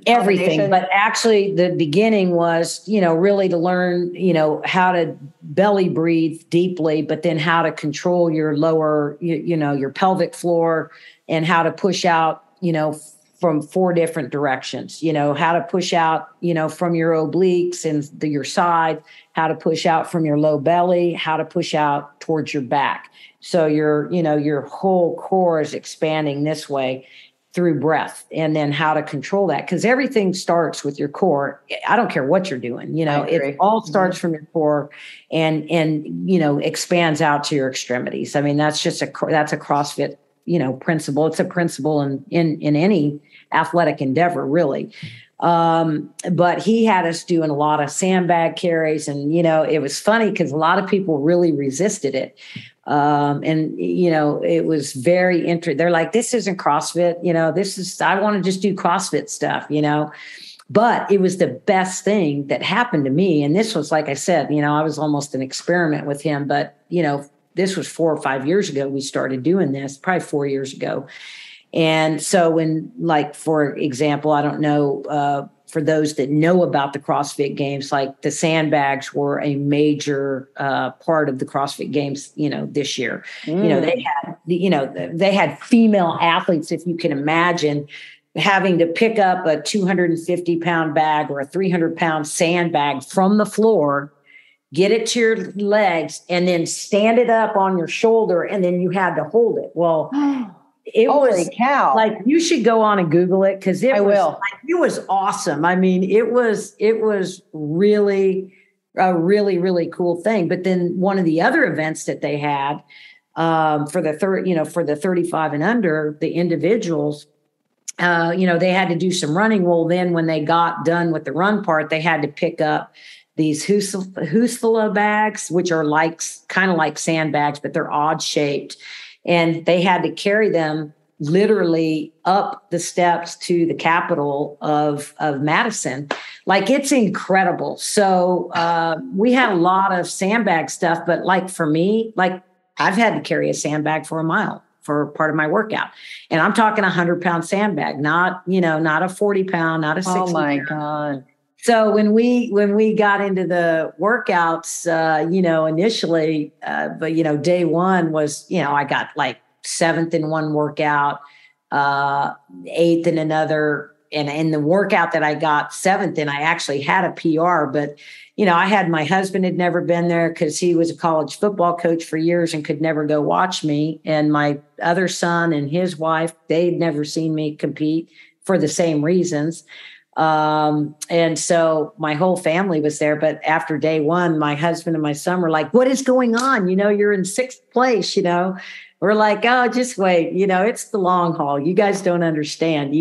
everything. But actually the beginning was, really to learn, how to belly breathe deeply, but then how to control your lower, your pelvic floor, and how to push out, from 4 different directions, how to push out, from your obliques and your side, how to push out from your low belly, how to push out towards your back. So your whole core is expanding this way through breath, and then how to control that. Because everything starts with your core. I don't care what you're doing, it all starts from your core and expands out to your extremities. I mean, that's a CrossFit, principle. It's a principle in any athletic endeavor, really. But he had us doing a lot of sandbag carries, and, it was funny because a lot of people really resisted it. It was very interesting. They're like, this isn't CrossFit, I want to just do CrossFit stuff, but it was the best thing that happened to me. And this was, like I said, I was almost an experiment with him, but, this was 4 or 5 years ago. We started doing this, probably 4 years ago. And so when, like, for example, I don't know, for those that know about the CrossFit Games, like the sandbags were a major part of the CrossFit Games, this year. They had female athletes, if you can imagine, having to pick up a 250-pound bag or a 300-pound sandbag from the floor, get it to your legs, and then stand it up on your shoulder, and then you had to hold it. Well, Holy cow. Like, you should go on and Google it, because it was awesome. I mean, it was really a really, really cool thing. But then one of the other events that they had for the 35 and under, the individuals, they had to do some running. Well, then when they got done with the run part, they had to pick up these Husfala bags, which are kind of like sandbags, but they're odd shaped. And they had to carry them literally up the steps to the Capitol of Madison. Like, it's incredible. So we had a lot of sandbag stuff, but like for me, like, I've had to carry a sandbag for a mile for part of my workout. And I'm talking 100-pound sandbag, not a 40-pound, not a 60-pound. Oh my God. So when we got into the workouts, initially, but day one was, I got like 7th in one workout, 8th in another. And in the workout that I got 7th in, I actually had a PR, but, I had, my husband had never been there because he was a college football coach for years and could never go watch me. And my other son and his wife, they'd never seen me compete for the same reasons. And so my whole family was there, but after day one, my husband and my son were like, what is going on? You're in 6th place, we're like, oh, just wait, it's the long haul. You guys don't understand.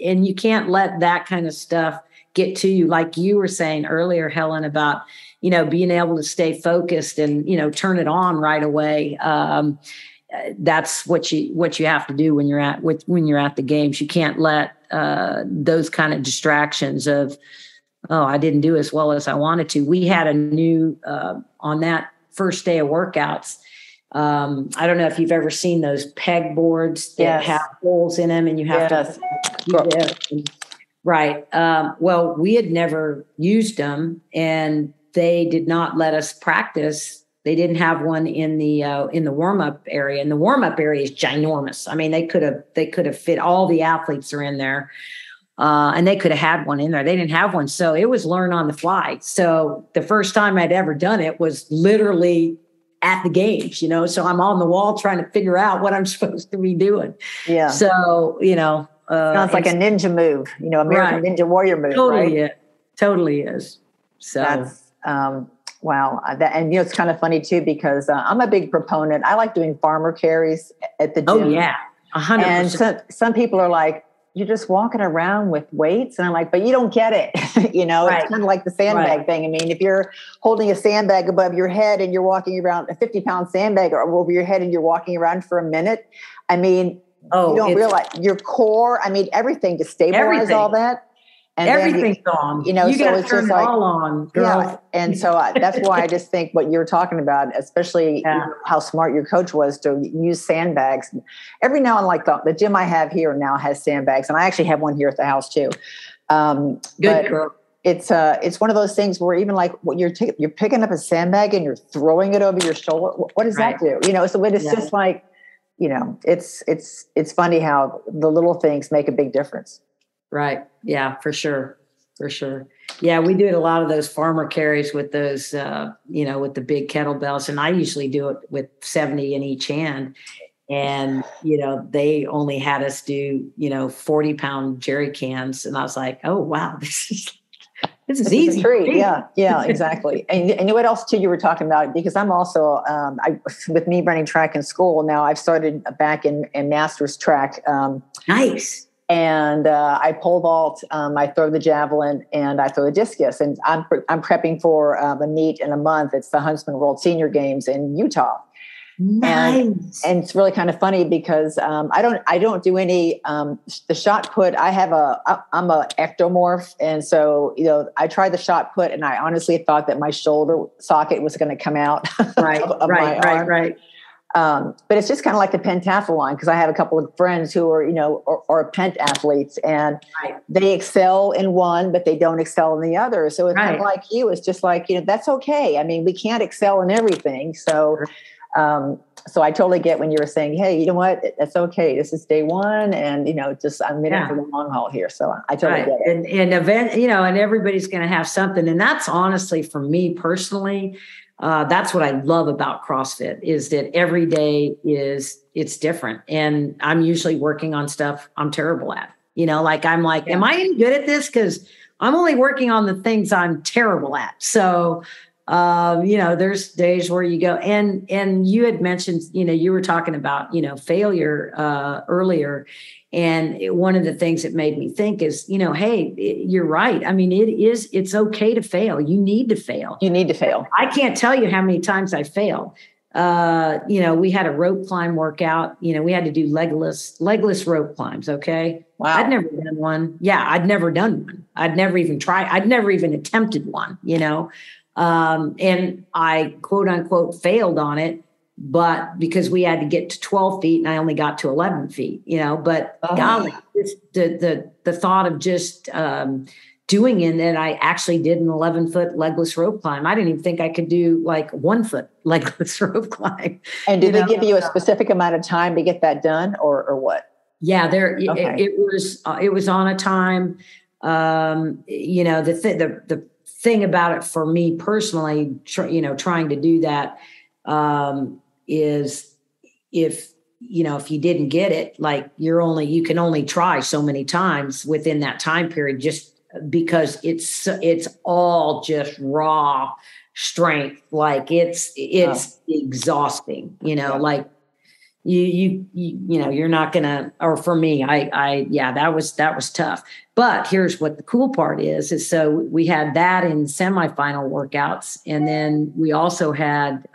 And you can't let that kind of stuff get to you. Like you were saying earlier, Helen, about, being able to stay focused and, turn it on right away. That's what you have to do when you're at the games. You can't let those kind of distractions of, oh, I didn't do as well as I wanted to. We had a new on that first day of workouts. I don't know if you've ever seen those peg boards that have holes in them, and you have to do this. Right. Well, we had never used them, and they did not let us practice. They didn't have one in the warm-up area, and the warm-up area is ginormous. I mean, they could have fit, all the athletes are in there, and they could have had one in there. They didn't have one, so it was learn on the fly. So the first time I'd ever done it was literally at the games, So I'm on the wall trying to figure out what I'm supposed to be doing. Yeah. So sounds like a ninja move, American Ninja Warrior move. Totally, right? Totally is. So that's wow. And it's kind of funny too, because I'm a big proponent. I like doing farmer carries at the gym. Oh yeah, 100%. And some people are like, you're just walking around with weights. And I'm like, but you don't get it. Right. It's kind of like the sandbag thing. I mean, if you're holding a sandbag above your head and you're walking around, a 50-pound sandbag over your head, and you're walking around for a minute, I mean, you don't realize your core, I mean, everything to stabilize all that. And everything's on. You got to turn it all on, girl. Yeah. And so that's why I just think what you're talking about, especially how smart your coach was to use sandbags. Every now and like the gym I have here now has sandbags, and I actually have one here at the house too. Good girl. It's one of those things where even like what you're picking up a sandbag and you're throwing it over your shoulder. What does that do? So it's just like, it's funny how the little things make a big difference. Right. Yeah, for sure. For sure. Yeah, we do a lot of those farmer carries with those, with the big kettlebells. And I usually do it with 70 in each hand. And, they only had us do, 40-pound jerry cans. And I was like, oh, wow, this is easy. Yeah, exactly. And you know what else too you were talking about? Because I'm also, with me running track in school now, I've started back in master's track. Nice. And I pole vault, I throw the javelin, and I throw the discus. And I'm prepping for the meet in a month. It's the Huntsman World Senior Games in Utah. Nice. And it's really kind of funny because I don't do any the shot put. I'm a ectomorph, and so I tried the shot put, and I honestly thought that my shoulder socket was going to come out. Right, of my arm. Right. But it's just kind of like the pentathlon, because I have a couple of friends who are, are pent athletes, and they excel in one, but they don't excel in the other. So it's kind of like you. It's just like, that's okay. I mean, we can't excel in everything. So, so I totally get when you were saying, hey, you know what? That's okay. This is day one. And, I'm in it for the long haul here. So I totally get it. And event, and everybody's going to have something. And that's honestly, for me personally, that's what I love about CrossFit, is that every day it's different. And I'm usually working on stuff I'm terrible at, am I any good at this? Cause I'm only working on the things I'm terrible at. So, there's days where you go and you had mentioned, you were talking about, failure, earlier. And one of the things that made me think is, hey, you're right. I mean, it's okay to fail. You need to fail. I can't tell you how many times I failed. We had a rope climb workout. We had to do legless rope climbs. Okay. Wow. I'd never done one. Yeah. I'd never done one. I'd never even tried. I'd never even attempted one, and I quote unquote failed on it. But because we had to get to 12 feet and I only got to 11 feet, but golly, the thought of just doing it, that I actually did an 11-foot legless rope climb. I didn't even think I could do like 1 foot legless rope climb. And did they give you a specific amount of time to get that done, or what? Yeah, it was on a time. The thing about it for me personally, trying to do that, is if you didn't get it, like you can only try so many times within that time period, just because it's all just raw strength. Like it's exhausting, like you're not gonna, or for me, that was tough. But here's what the cool part is so we had that in semifinal workouts. And then we also had,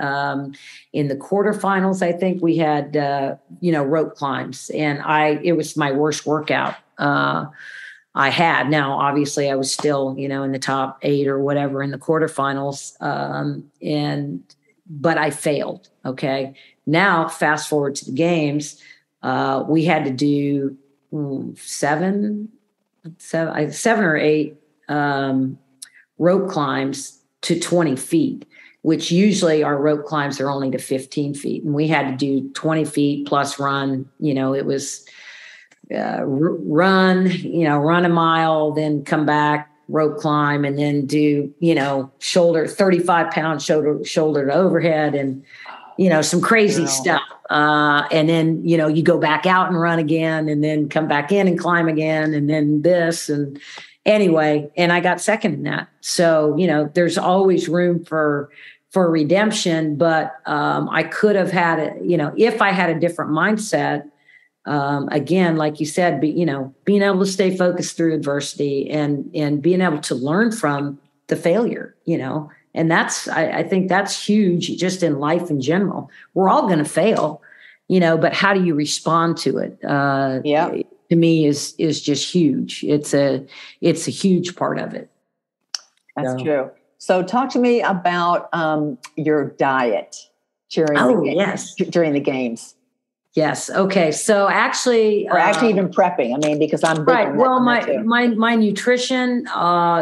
in the quarterfinals, I think we had, rope climbs, and it was my worst workout, I had. Now, obviously I was still, in the top 8 or whatever in the quarterfinals. But I failed. Okay. Now, fast forward to the games, we had to do 7 or 8 rope climbs to 20 feet, which usually our rope climbs are only to 15 feet. And we had to do 20 feet plus run. It was run a mile, then come back, rope climb, and then do, 35-pound shoulder to overhead, and some crazy stuff. And then, you go back out and run again, and then come back in and climb again, and then this. And anyway, and I got second in that. So, there's always room for redemption, but I could have had it, if I had a different mindset, again, like you said, being able to stay focused through adversity and being able to learn from the failure, and that's, I think that's huge just in life in general. We're all going to fail, but how do you respond to it? To me is just huge. It's a huge part of it. That's true. So talk to me about your diet during the games. Yes. Okay. So actually, even prepping. I mean, because I'm big on that. Well, my nutrition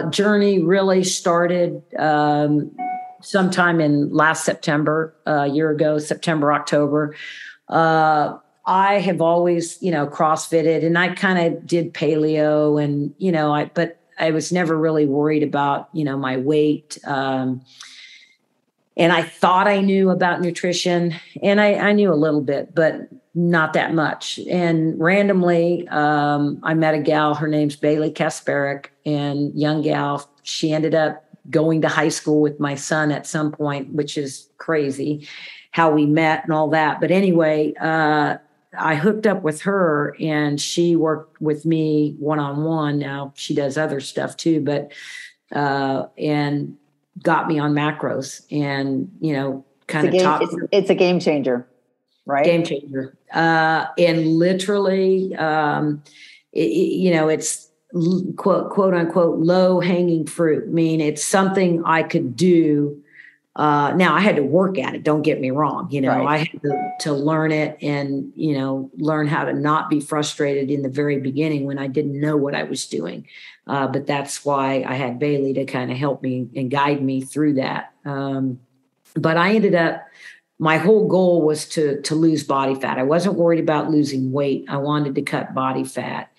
journey really started sometime in last September, a year ago, September, October. I have always, CrossFitted, and I kind of did paleo, and, but I was never really worried about, my weight. And I thought I knew about nutrition, and I knew a little bit, but not that much. And randomly, I met a gal, her name's Bailey Kasparic, and young gal. She ended up going to high school with my son at some point, which is crazy how we met and all that. But anyway, I hooked up with her, and she worked with me one-on-one. Now she does other stuff too, but, and got me on macros, and, kind of taught. It's a game changer, right? Game changer. And literally, it's quote unquote low hanging fruit. I mean, it's something I could do. Now I had to work at it. Don't get me wrong. Right. I had to learn it, and, learn how to not be frustrated in the very beginning when I didn't know what I was doing. But that's why I had Bailey to kind of help me and guide me through that. But I ended up, my whole goal was to lose body fat. I wasn't worried about losing weight. I wanted to cut body fat,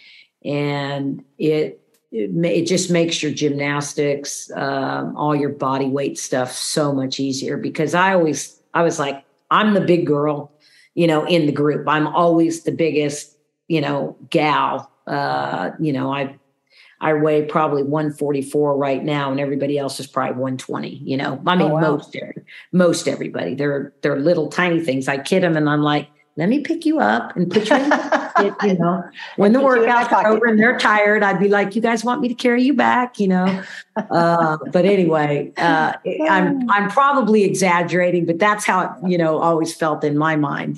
and it just makes your gymnastics, all your body weight stuff so much easier, because I was like, I'm the big girl, in the group. I'm always the biggest, gal. I weigh probably 144 right now, and everybody else is probably 120, I mean, oh, wow. most everybody, they're little tiny things. I kid them, and I'm like, let me pick you up and put you in the when the workout's over and they're tired, I'd be like, you guys want me to carry you back, but anyway, I'm probably exaggerating, but that's how it, always felt in my mind,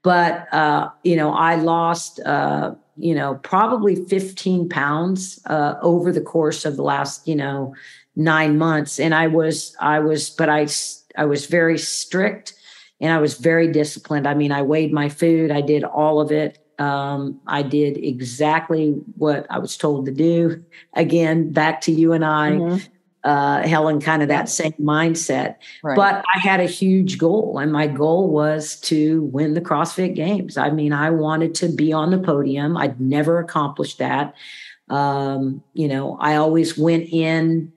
but, I lost, probably 15 pounds, over the course of the last, 9 months. And I was very strict, and I was very disciplined. I mean, I weighed my food. I did all of it. I did exactly what I was told to do. Again, back to you and I, Helen, kind of that same mindset. Right. But I had a huge goal, and my goal was to win the CrossFit Games. I mean, I wanted to be on the podium. I'd never accomplished that. I always went in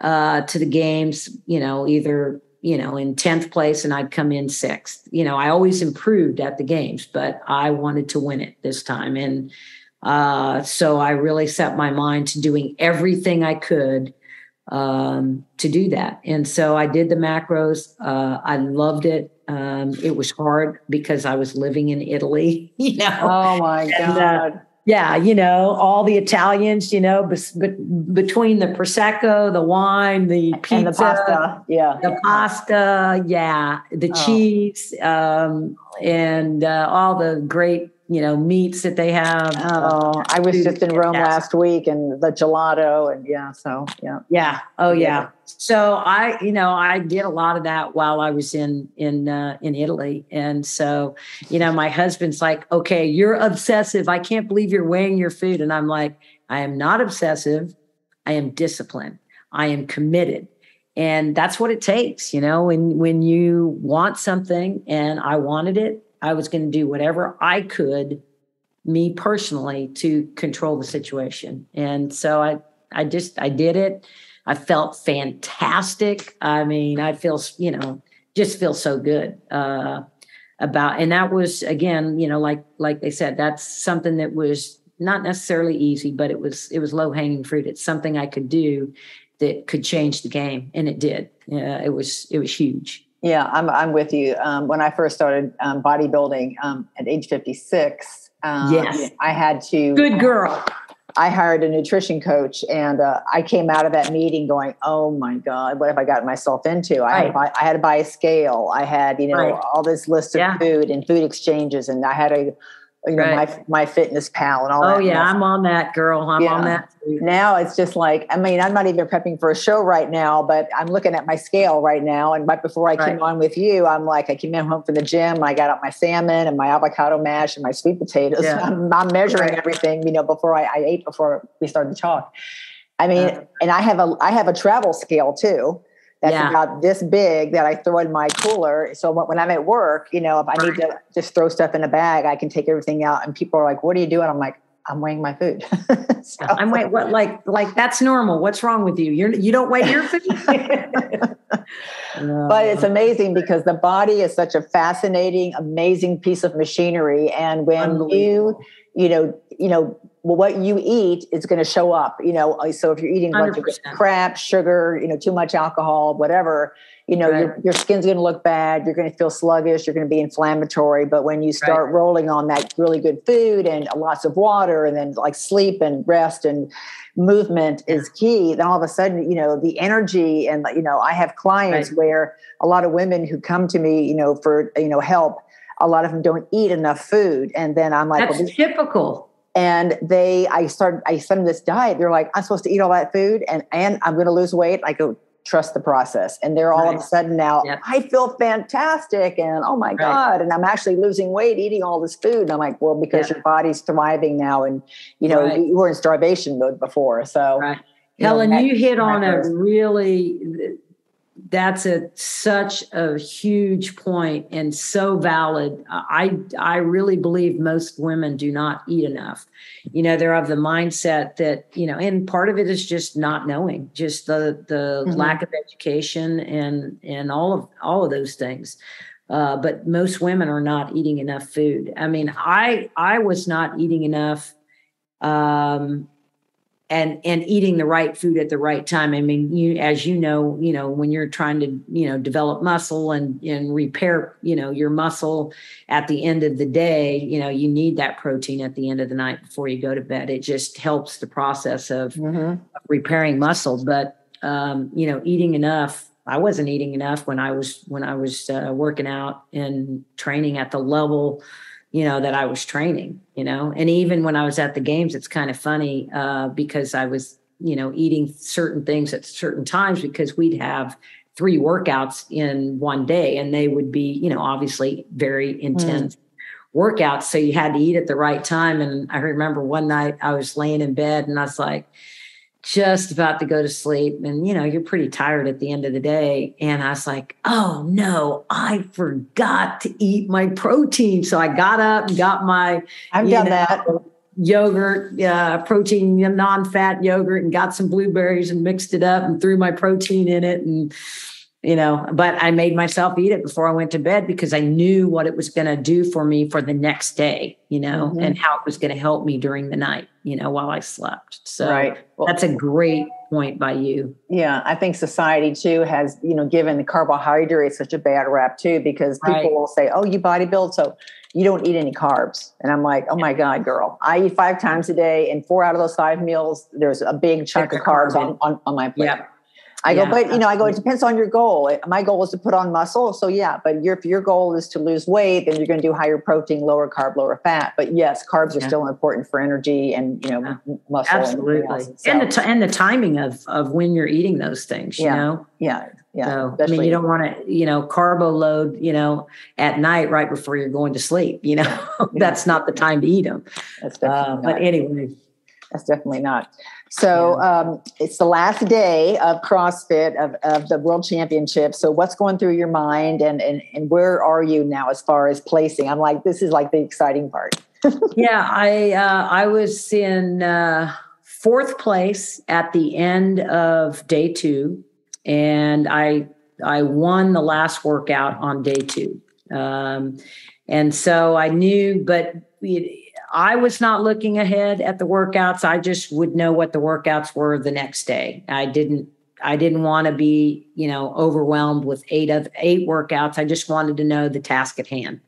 to the games, either in 10th place, and I'd come in 6th. I always improved at the games, but I wanted to win it this time. And so I really set my mind to doing everything I could to do that. And so I did the macros. I loved it. It was hard because I was living in Italy, Oh my God. Yeah, all the Italians, between the Prosecco, the wine, the pizza, and the pasta, the cheese, and all the great, meats that they have. Oh, I was just in Rome last week, and the gelato, and yeah. So I did a lot of that while I was in Italy. And so, my husband's like, okay, you're obsessive. I can't believe you're weighing your food. And I'm like, I am not obsessive. I am disciplined. I am committed. And that's what it takes, when you want something, and I wanted it, I was going to do whatever I could, me personally, to control the situation. And so I did it. I felt fantastic. I mean, I feel, just feel so good about, and that was, again, like they said, that's something that was not necessarily easy, but it was low hanging fruit. It's something I could do that could change the game. And it did. It was huge. Yeah, I'm with you. When I first started bodybuilding at age 56, yes, I had to. Good girl. I hired a nutrition coach, and I came out of that meeting going, "Oh my God, what have I gotten myself into?" Right. I had to buy a scale. I had, all this list of food and food exchanges, and I had a. My Fitness Pal and all that. Oh yeah, I'm on that, girl. I'm on that too. Now it's just like, I'm not even prepping for a show right now, but I'm looking at my scale right now. And right before I came on with you, I'm like, I came home from the gym. I got out my salmon and my avocado mash and my sweet potatoes. Yeah. I'm measuring everything, before I ate before we started to talk. And I have a travel scale too. that's about this big that I throw in my cooler. So when I'm at work, if I need to just throw stuff in a bag, I can take everything out. And people are like, "What are you doing?" I'm like, "I'm weighing my food." So, I'm weighing what? Like that's normal. What's wrong with you? You don't weigh your food. But it's amazing because the body is such a fascinating, amazing piece of machinery. And when what you eat is going to show up, so if you're eating a bunch of crap, sugar, too much alcohol, whatever, your skin's going to look bad. You're going to feel sluggish. You're going to be inflammatory. But when you start rolling on that really good food and lots of water, and then like sleep and rest and movement is key, then all of a sudden, the energy and, I have clients where a lot of women who come to me, for, help, a lot of them don't eat enough food. And then I'm like, that's typical. And I send them this diet. They're like, I'm supposed to eat all that food and I'm going to lose weight. I go, trust the process. And they're all of a sudden now, I feel fantastic. And oh my God. And I'm actually losing weight eating all this food. And I'm like, well, because your body's thriving now. And, you were in starvation mode before. So Helen, you hit on that's such a huge point and so valid. I really believe most women do not eat enough. They're of the mindset that, and part of it is just not knowing, just the lack of education and all of those things. But most women are not eating enough food. I mean, I was not eating enough, and eating the right food at the right time. I mean, as you know, when you're trying to, develop muscle and repair, your muscle at the end of the day, you need that protein at the end of the night before you go to bed. It just helps the process of repairing muscle. But, eating enough, I wasn't eating enough when I was working out and training at the level that I was training, and even when I was at the games, it's kind of funny because I was, eating certain things at certain times because we'd have 3 workouts in one day and they would be, obviously very intense workouts. So you had to eat at the right time. And I remember one night I was laying in bed and I was like, just about to go to sleep. And, you're pretty tired at the end of the day. And I was like, oh no, I forgot to eat my protein. So I got up and got my yogurt, protein, non-fat yogurt, and got some blueberries and mixed it up and threw my protein in it. And, but I made myself eat it before I went to bed because I knew what it was going to do for me for the next day, and how it was going to help me during the night, while I slept. So that's a great point by you. Yeah. I think society too has, given the carbohydrates such a bad rap too, because people will say, oh, you bodybuild, so you don't eat any carbs. And I'm like, oh my God, girl, I eat 5 times a day and 4 out of those 5 meals, there's a big chunk of carbs on my plate. Yeah. I go, it depends on your goal. My goal is to put on muscle. So but if your goal is to lose weight, then you're going to do higher protein, lower carb, lower fat. But yes, carbs are still important for energy and, muscle. Absolutely. And the timing of when you're eating those things, Yeah. So, you don't want to, carbo load, at night, right before you're going to sleep, that's not the time to eat them. That's definitely but anyway. That's definitely not. So it's the last day of CrossFit of the World Championship. So what's going through your mind and where are you now as far as placing? I'm like, this is like the exciting part. I was in 4th place at the end of day 2. And I won the last workout on day 2. And so I knew, but I was not looking ahead at the workouts. I just would know what the workouts were the next day. I didn't want to be, overwhelmed with 8 workouts. I just wanted to know the task at hand,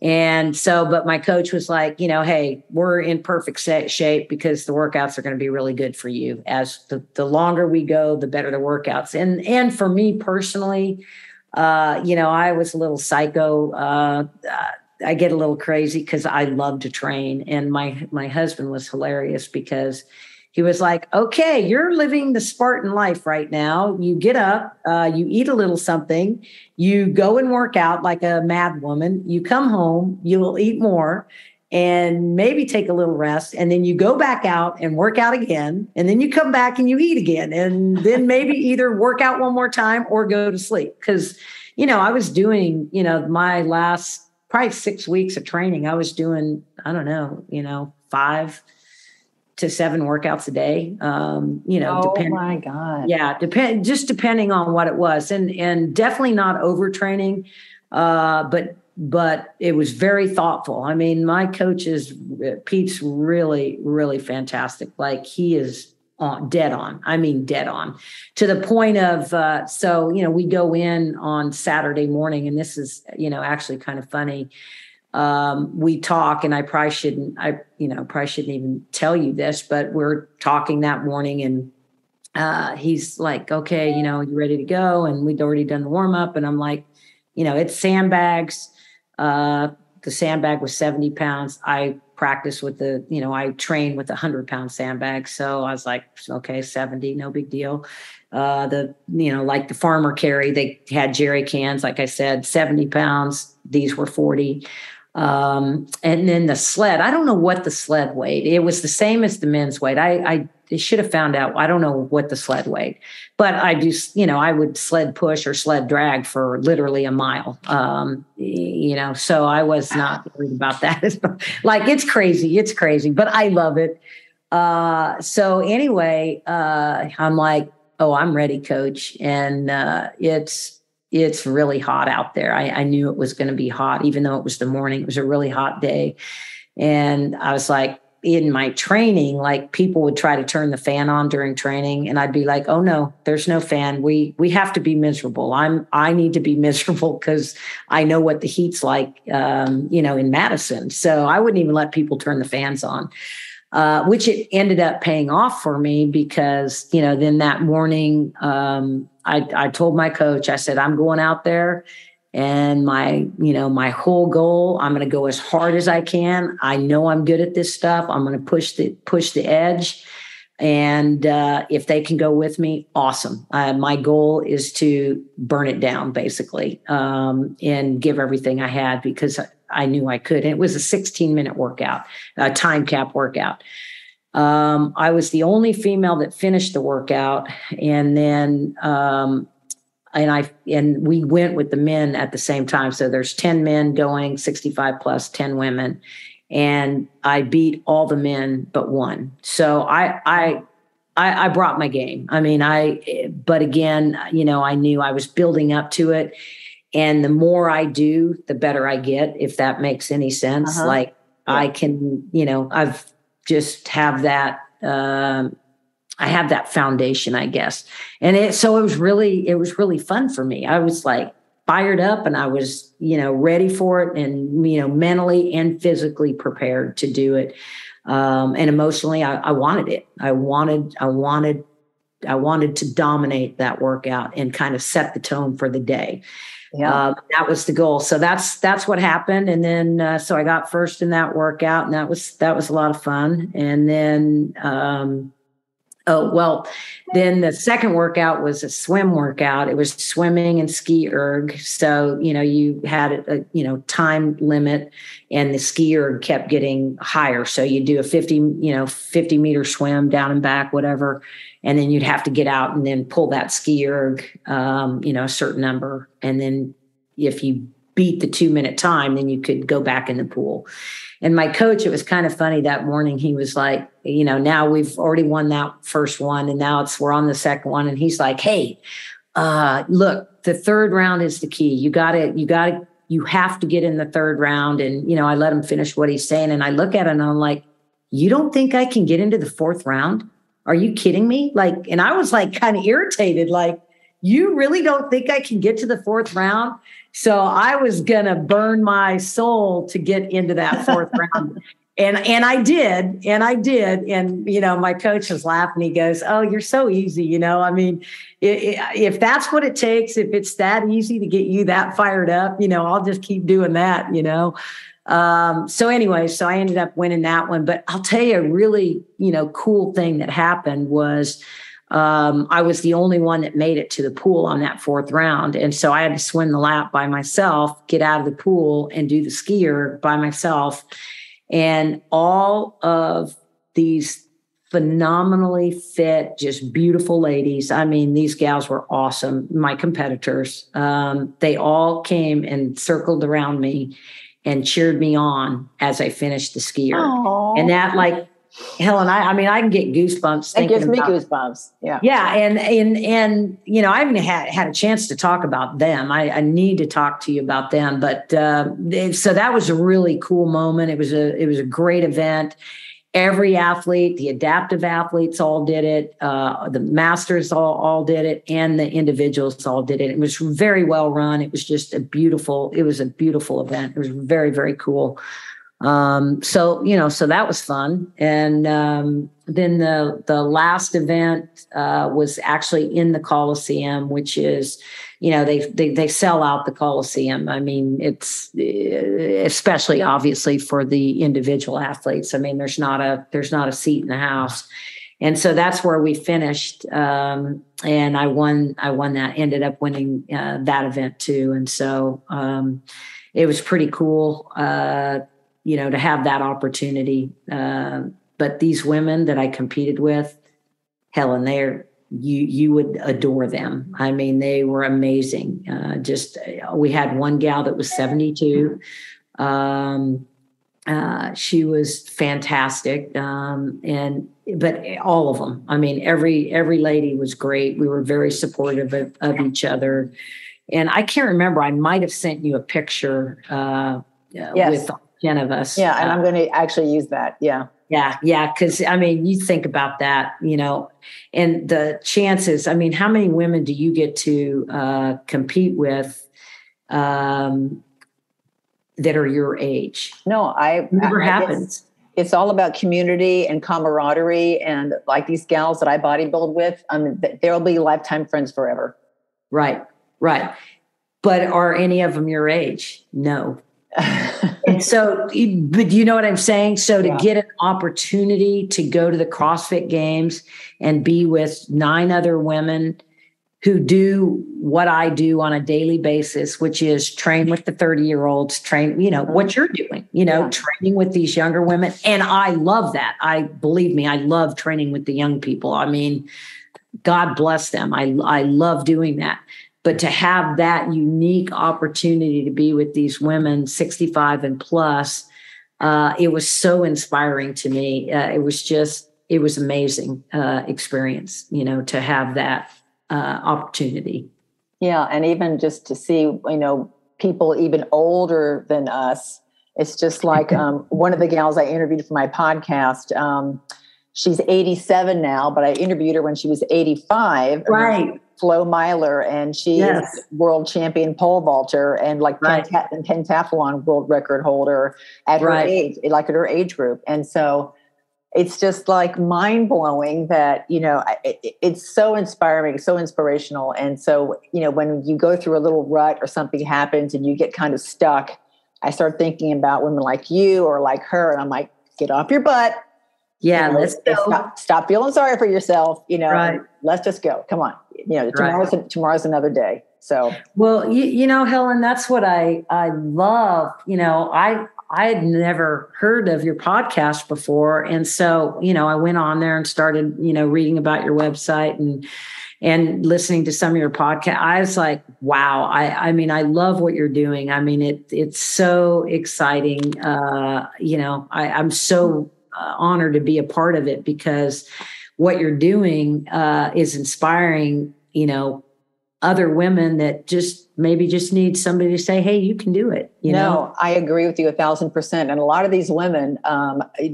And so, but my coach was like, hey, we're in perfect shape because the workouts are going to be really good for you. As the longer we go, the better the workouts. And for me personally, I was a little psycho. I get a little crazy because I love to train. And my husband was hilarious because he was like, okay, you're living the Spartan life right now. You get up, you eat a little something, you go and work out like a mad woman. You come home, you will eat more. and maybe take a little rest. And then you go back out and work out again. And then you come back and you eat again. And then maybe either work out one more time or go to sleep. Because, I was doing, my last probably 6 weeks of training, I was doing, I don't know, 5 to 7 workouts a day. Oh my God. Yeah. Depending on what it was, and definitely not overtraining. But it was very thoughtful. I mean, my coach Pete's really, really fantastic. Like, he is dead on. I mean, dead on, to the point of, we go in on Saturday morning, and this is, actually kind of funny. We talk, and I probably shouldn't even tell you this, but we're talking that morning, and he's like, okay, you ready to go? And we'd already done the warm up, and I'm like, it's sandbags. The sandbag was 70 pounds. I practice with I train with 100-pound sandbag. So I was like, okay, 70, no big deal. Like the farmer carry, they had jerry cans, like I said, 70 pounds. These were 40. And then the sled, I don't know what the sled weighed. It was the same as the men's weight. I should have found out. I don't know what the sled weighed, but I do, I would sled push or sled drag for literally a mile. So I was not worried about that. Like, it's crazy, but I love it. So anyway, I'm like, oh, I'm ready, coach. And, it's really hot out there. I knew it was going to be hot, even though it was the morning. It was a really hot day. And I was like, in my training, like, people would try to turn the fan on during training, and I'd be like, oh no, there's no fan. We have to be miserable. I need to be miserable because I know what the heat's like, in Madison. So I wouldn't even let people turn the fans on, which it ended up paying off for me because, then that morning, I told my coach, I said, I'm going out there, and my whole goal, I'm going to go as hard as I can. I know I'm good at this stuff. I'm going to push the edge. And if they can go with me, awesome. My goal is to burn it down, basically, and give everything I had, because I knew I could. And it was a 16-minute workout, a time cap workout. I was the only female that finished the workout. And then, and we went with the men at the same time. So there's 10 men going, 65 plus, 10 women. And I beat all the men but one. So I brought my game. I mean, but again, I knew I was building up to it. And the more I do, the better I get, if that makes any sense. Uh-huh. Like, yeah. I can, I've just have that, I have that foundation, I guess. And it was really fun for me. I was like fired up, and I was, ready for it, and, mentally and physically prepared to do it. And emotionally, I wanted it. I wanted to dominate that workout and kind of set the tone for the day. Yeah. That was the goal. So that's what happened. And then, so I got first in that workout, and that was a lot of fun. And then, then the second workout was a swim workout. It was swimming and ski erg. So, you had a time limit, and the ski erg kept getting higher. So you do a 50 meter swim down and back, whatever. And then you'd have to get out and then pull that ski erg, a certain number. And then if you beat the 2-minute time, then you could go back in the pool. And my coach, it was kind of funny that morning. He was like, now we've already won that first one, and now we're on the second one. And he's like, hey, look, the third round is the key. You have to get in the third round. And, I let him finish what he's saying. And I look at it and I'm like, you don't think I can get into the fourth round? Are you kidding me? Like, and I was like kind of irritated, like, you really don't think I can get to the fourth round? So I was going to burn my soul to get into that fourth round. And I did. And, my coach was laughing. He goes, oh, you're so easy. I mean, if that's what it takes, if it's that easy to get you that fired up, I'll just keep doing that, So anyway, so I ended up winning that one. But I'll tell you a really, cool thing that happened was, I was the only one that made it to the pool on that fourth round. And so I had to swim the lap by myself, get out of the pool, and do the skier by myself. And all of these phenomenally fit, just beautiful ladies. I mean, these gals were awesome. My competitors, they all came and circled around me and cheered me on as I finished the skier. Aww. And that, like, Helen, I mean, I can get goosebumps. It gives me goosebumps. Yeah. Yeah. And, you know, I haven't had a chance to talk about them. I need to talk to you about them. But so that was a really cool moment. It was a great event. Every athlete, the adaptive athletes all did it. The masters all did it, and the individuals all did it. It was very well run. It was just a beautiful event. It was very, very cool. So that was fun. And then the last event was actually in the Coliseum, which is, you know, they sell out the Coliseum. I mean, it's especially obviously for the individual athletes. I mean, there's not a seat in the house. And so that's where we finished. And I won that, ended up winning that event too. And so it was pretty cool, you know, to have that opportunity. But these women that I competed with, Helen, you would adore them. I mean, they were amazing. We had one gal that was 72. She was fantastic. But all of them, I mean, every lady was great. We were very supportive of each other. And I can't remember, I might've sent you a picture with 10 of us. Yeah. And I'm going to actually use that. Yeah. Yeah. Cause I mean, you think about that, you know, and the chances, I mean, how many women do you get to compete with that are your age? No, it never happens. It's all about community and camaraderie. And like these gals that I bodybuild with, there'll be lifetime friends forever. Right. But are any of them your age? No. And so, but you know what I'm saying? So to get an opportunity to go to the CrossFit Games and be with 9 other women who do what I do on a daily basis, which is train with the 30-year-olds, train, you know, what you're doing, you know, training with these younger women. And I love that. Believe me, I love training with the young people. I mean, God bless them. I love doing that. But to have that unique opportunity to be with these women, 65 and plus, it was so inspiring to me. It was amazing experience, you know, to have that opportunity. Yeah. And even just to see, you know, people even older than us, it's just like one of the gals I interviewed for my podcast, she's 87 now, but I interviewed her when she was 85. Right. Flo Myler, and she is world champion pole vaulter and like pentathlon world record holder at her age, like at her age group. And so it's just like mind blowing that, you know, it's so inspiring, so inspirational. And so, you know, when you go through a little rut or something happens and you get kind of stuck, I start thinking about women like you or like her. And I'm like, get off your butt. Yeah. You know, let's go. Stop feeling sorry for yourself. You know, let's just go. Come on. You know, tomorrow's another day. So, well, you know, Helen, that's what I love. You know, I had never heard of your podcast before. And so, you know, I went on there and started, you know, reading about your website and listening to some of your podcasts. I was like, wow. I mean, I love what you're doing. I mean, it's so exciting. You know, I'm so honored to be a part of it because what you're doing is inspiring, you know, other women that maybe just need somebody to say, hey, you can do it. You know, I agree with you 1,000%. And a lot of these women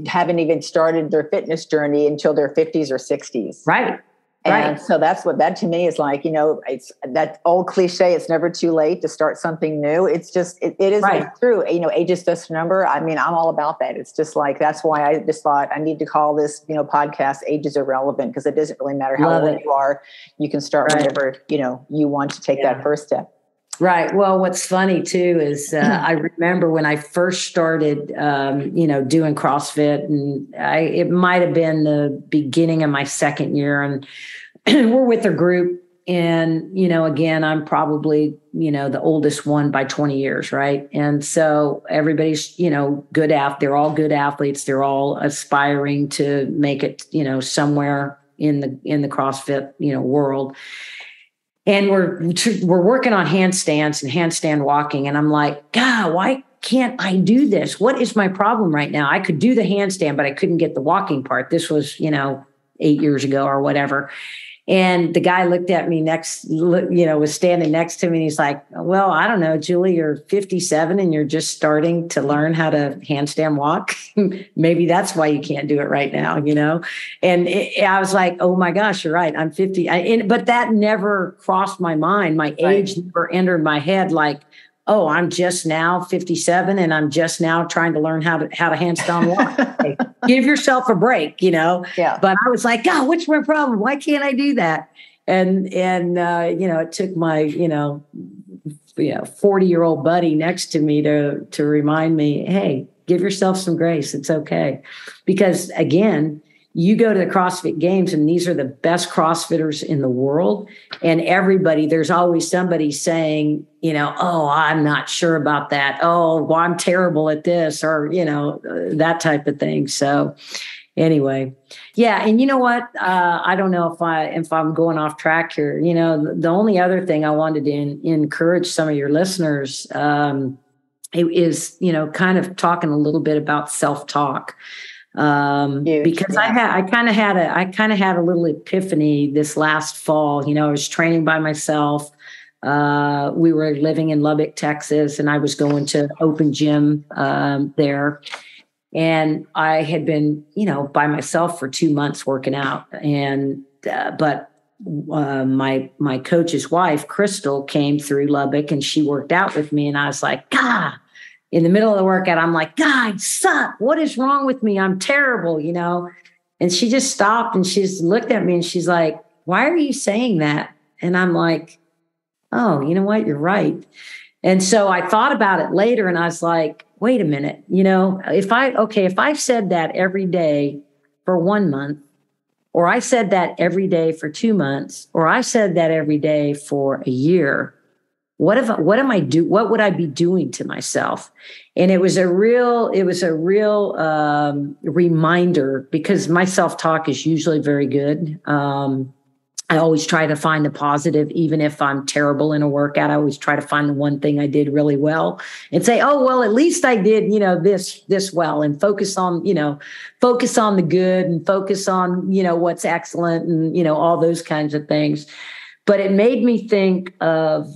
haven't even started their fitness journey until their 50s or 60s. Right. And so that's what that to me is like, you know, it's that old cliche. It's never too late to start something new. It's just, it is it's true. You know, age is just a number. I mean, I'm all about that. It's just like, that's why I just thought I need to call this, you know, podcast Age is Irrelevant, because it doesn't really matter how old you are. You can start whenever, you know, you want to take that first step. Right. Well, what's funny too is I remember when I first started, you know, doing CrossFit, and it might have been the beginning of my second year, and we're with a group And, again, I'm probably, the oldest one by 20 years. Right. And so everybody's, they're all good athletes. They're all aspiring to make it, somewhere in the CrossFit, world. And we're working on handstands and handstand walking. And I'm like, God, why can't I do this? What is my problem right now? I could do the handstand, but I couldn't get the walking part. This was, 8 years ago or whatever. And the guy looked at me was standing next to me. And he's like, well, I don't know, Julie, you're 57 and you're just starting to learn how to handstand walk. Maybe that's why you can't do it right now, And I was like, oh my gosh, you're right. I'm 50. But that never crossed my mind. My age never entered my head like, oh, I'm just now 57 and I'm just now trying to learn how to handstand walk. Hey, give yourself a break, Yeah. But I was like, God, what's my problem? Why can't I do that? And it took my, 40-year-old buddy next to me to remind me, hey, give yourself some grace. It's okay. Because again, you go to the CrossFit Games and these are the best CrossFitters in the world. And there's always somebody saying, oh, I'm not sure about that. Oh, well, I'm terrible at this or, that type of thing. So anyway, yeah. And you know what? I don't know if I'm going off track here. The only other thing I wanted to encourage some of your listeners is, kind of talking a little bit about self-talk. Because I kind of had a little epiphany this last fall. I was training by myself. We were living in Lubbock, Texas, and I was going to open gym there. And I had been, by myself for 2 months working out. And but my coach's wife, Crystal, came through Lubbock and she worked out with me. And I was like, God. In the middle of the workout, I'm like, God, I suck. What is wrong with me? I'm terrible, And she just stopped and she just looked at me and she's like, why are you saying that? And I'm like, oh, you know what? You're right. And so I thought about it later and I was like, wait a minute, if I said that every day for 1 month, or I said that every day for 2 months, or I said that every day for a year, what would I be doing to myself? And it was a real reminder because my self-talk is usually very good. I always try to find the positive, even if I'm terrible in a workout. I always try to find the one thing I did really well and say, oh, well, at least I did, this well, and focus on the good and focus on, what's excellent and, all those kinds of things. But it made me think of,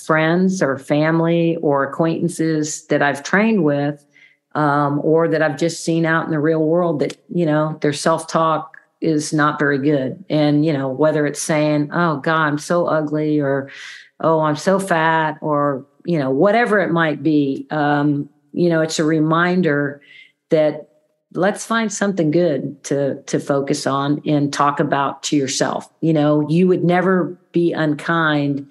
friends or family or acquaintances that I've trained with or that I've just seen out in the real world that, their self-talk is not very good. And, whether it's saying, oh, God, I'm so ugly or, oh, I'm so fat or, whatever it might be, it's a reminder that let's find something good to focus on and talk about to yourself. You would never be unkind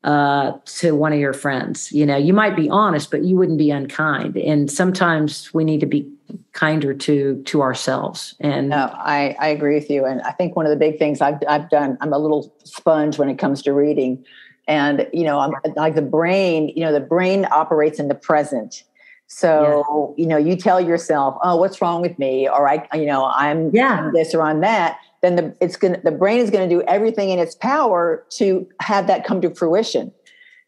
to one of your friends. You might be honest, but you wouldn't be unkind. And sometimes we need to be kinder to ourselves. And no, I agree with you. And I think one of the big things I've done, I'm a little sponge when it comes to reading. And, I'm like the brain operates in the present. So, you tell yourself, oh, what's wrong with me? Or I'm this or I'm that. Then the brain is going to do everything in its power to have that come to fruition.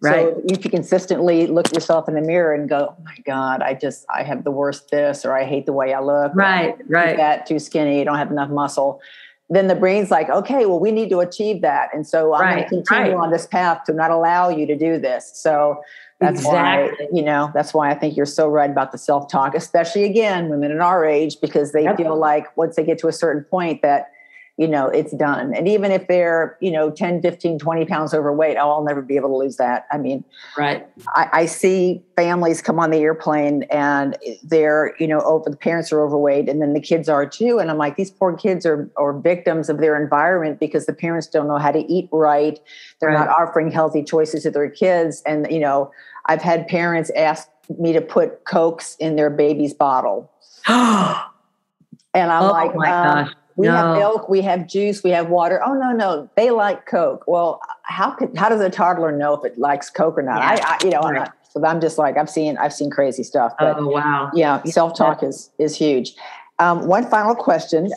Right. So you can consistently look yourself in the mirror and go, oh my God, I have the worst this, or I hate the way I look. Right. Too fat, too skinny, don't have enough muscle. Then the brain's like, okay, well, we need to achieve that. And so I'm going to continue on this path to not allow you to do this. So that's why I think you're so right about the self-talk, especially again, women in our age, because they feel like once they get to a certain point that, it's done. And even if they're, 10, 15, 20 pounds overweight, I'll never be able to lose that. I mean, I see families come on the airplane and they're, the parents are overweight and then the kids are too. And I'm like, these poor kids are victims of their environment because the parents don't know how to eat right. They're not offering healthy choices to their kids. And, I've had parents ask me to put Cokes in their baby's bottle. And I'm We have milk, we have juice, we have water. Oh, no, they like Coke. Well, how does a toddler know if it likes Coke or not? Right. So I'm just like, I've seen crazy stuff. But oh, wow. Yeah, self-talk is huge. One final question.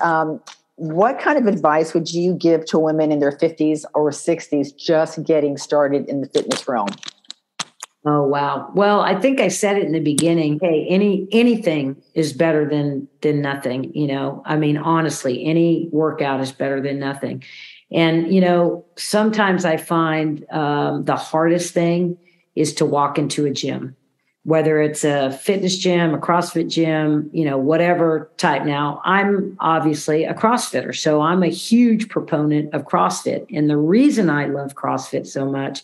What kind of advice would you give to women in their 50s or 60s just getting started in the fitness realm? Oh, wow. Well, I think I said it in the beginning. Hey, anything is better than nothing. I mean, honestly, any workout is better than nothing. And, sometimes I find the hardest thing is to walk into a gym, whether it's a fitness gym, a CrossFit gym, whatever type. Now, I'm obviously a CrossFitter, so I'm a huge proponent of CrossFit. And the reason I love CrossFit so much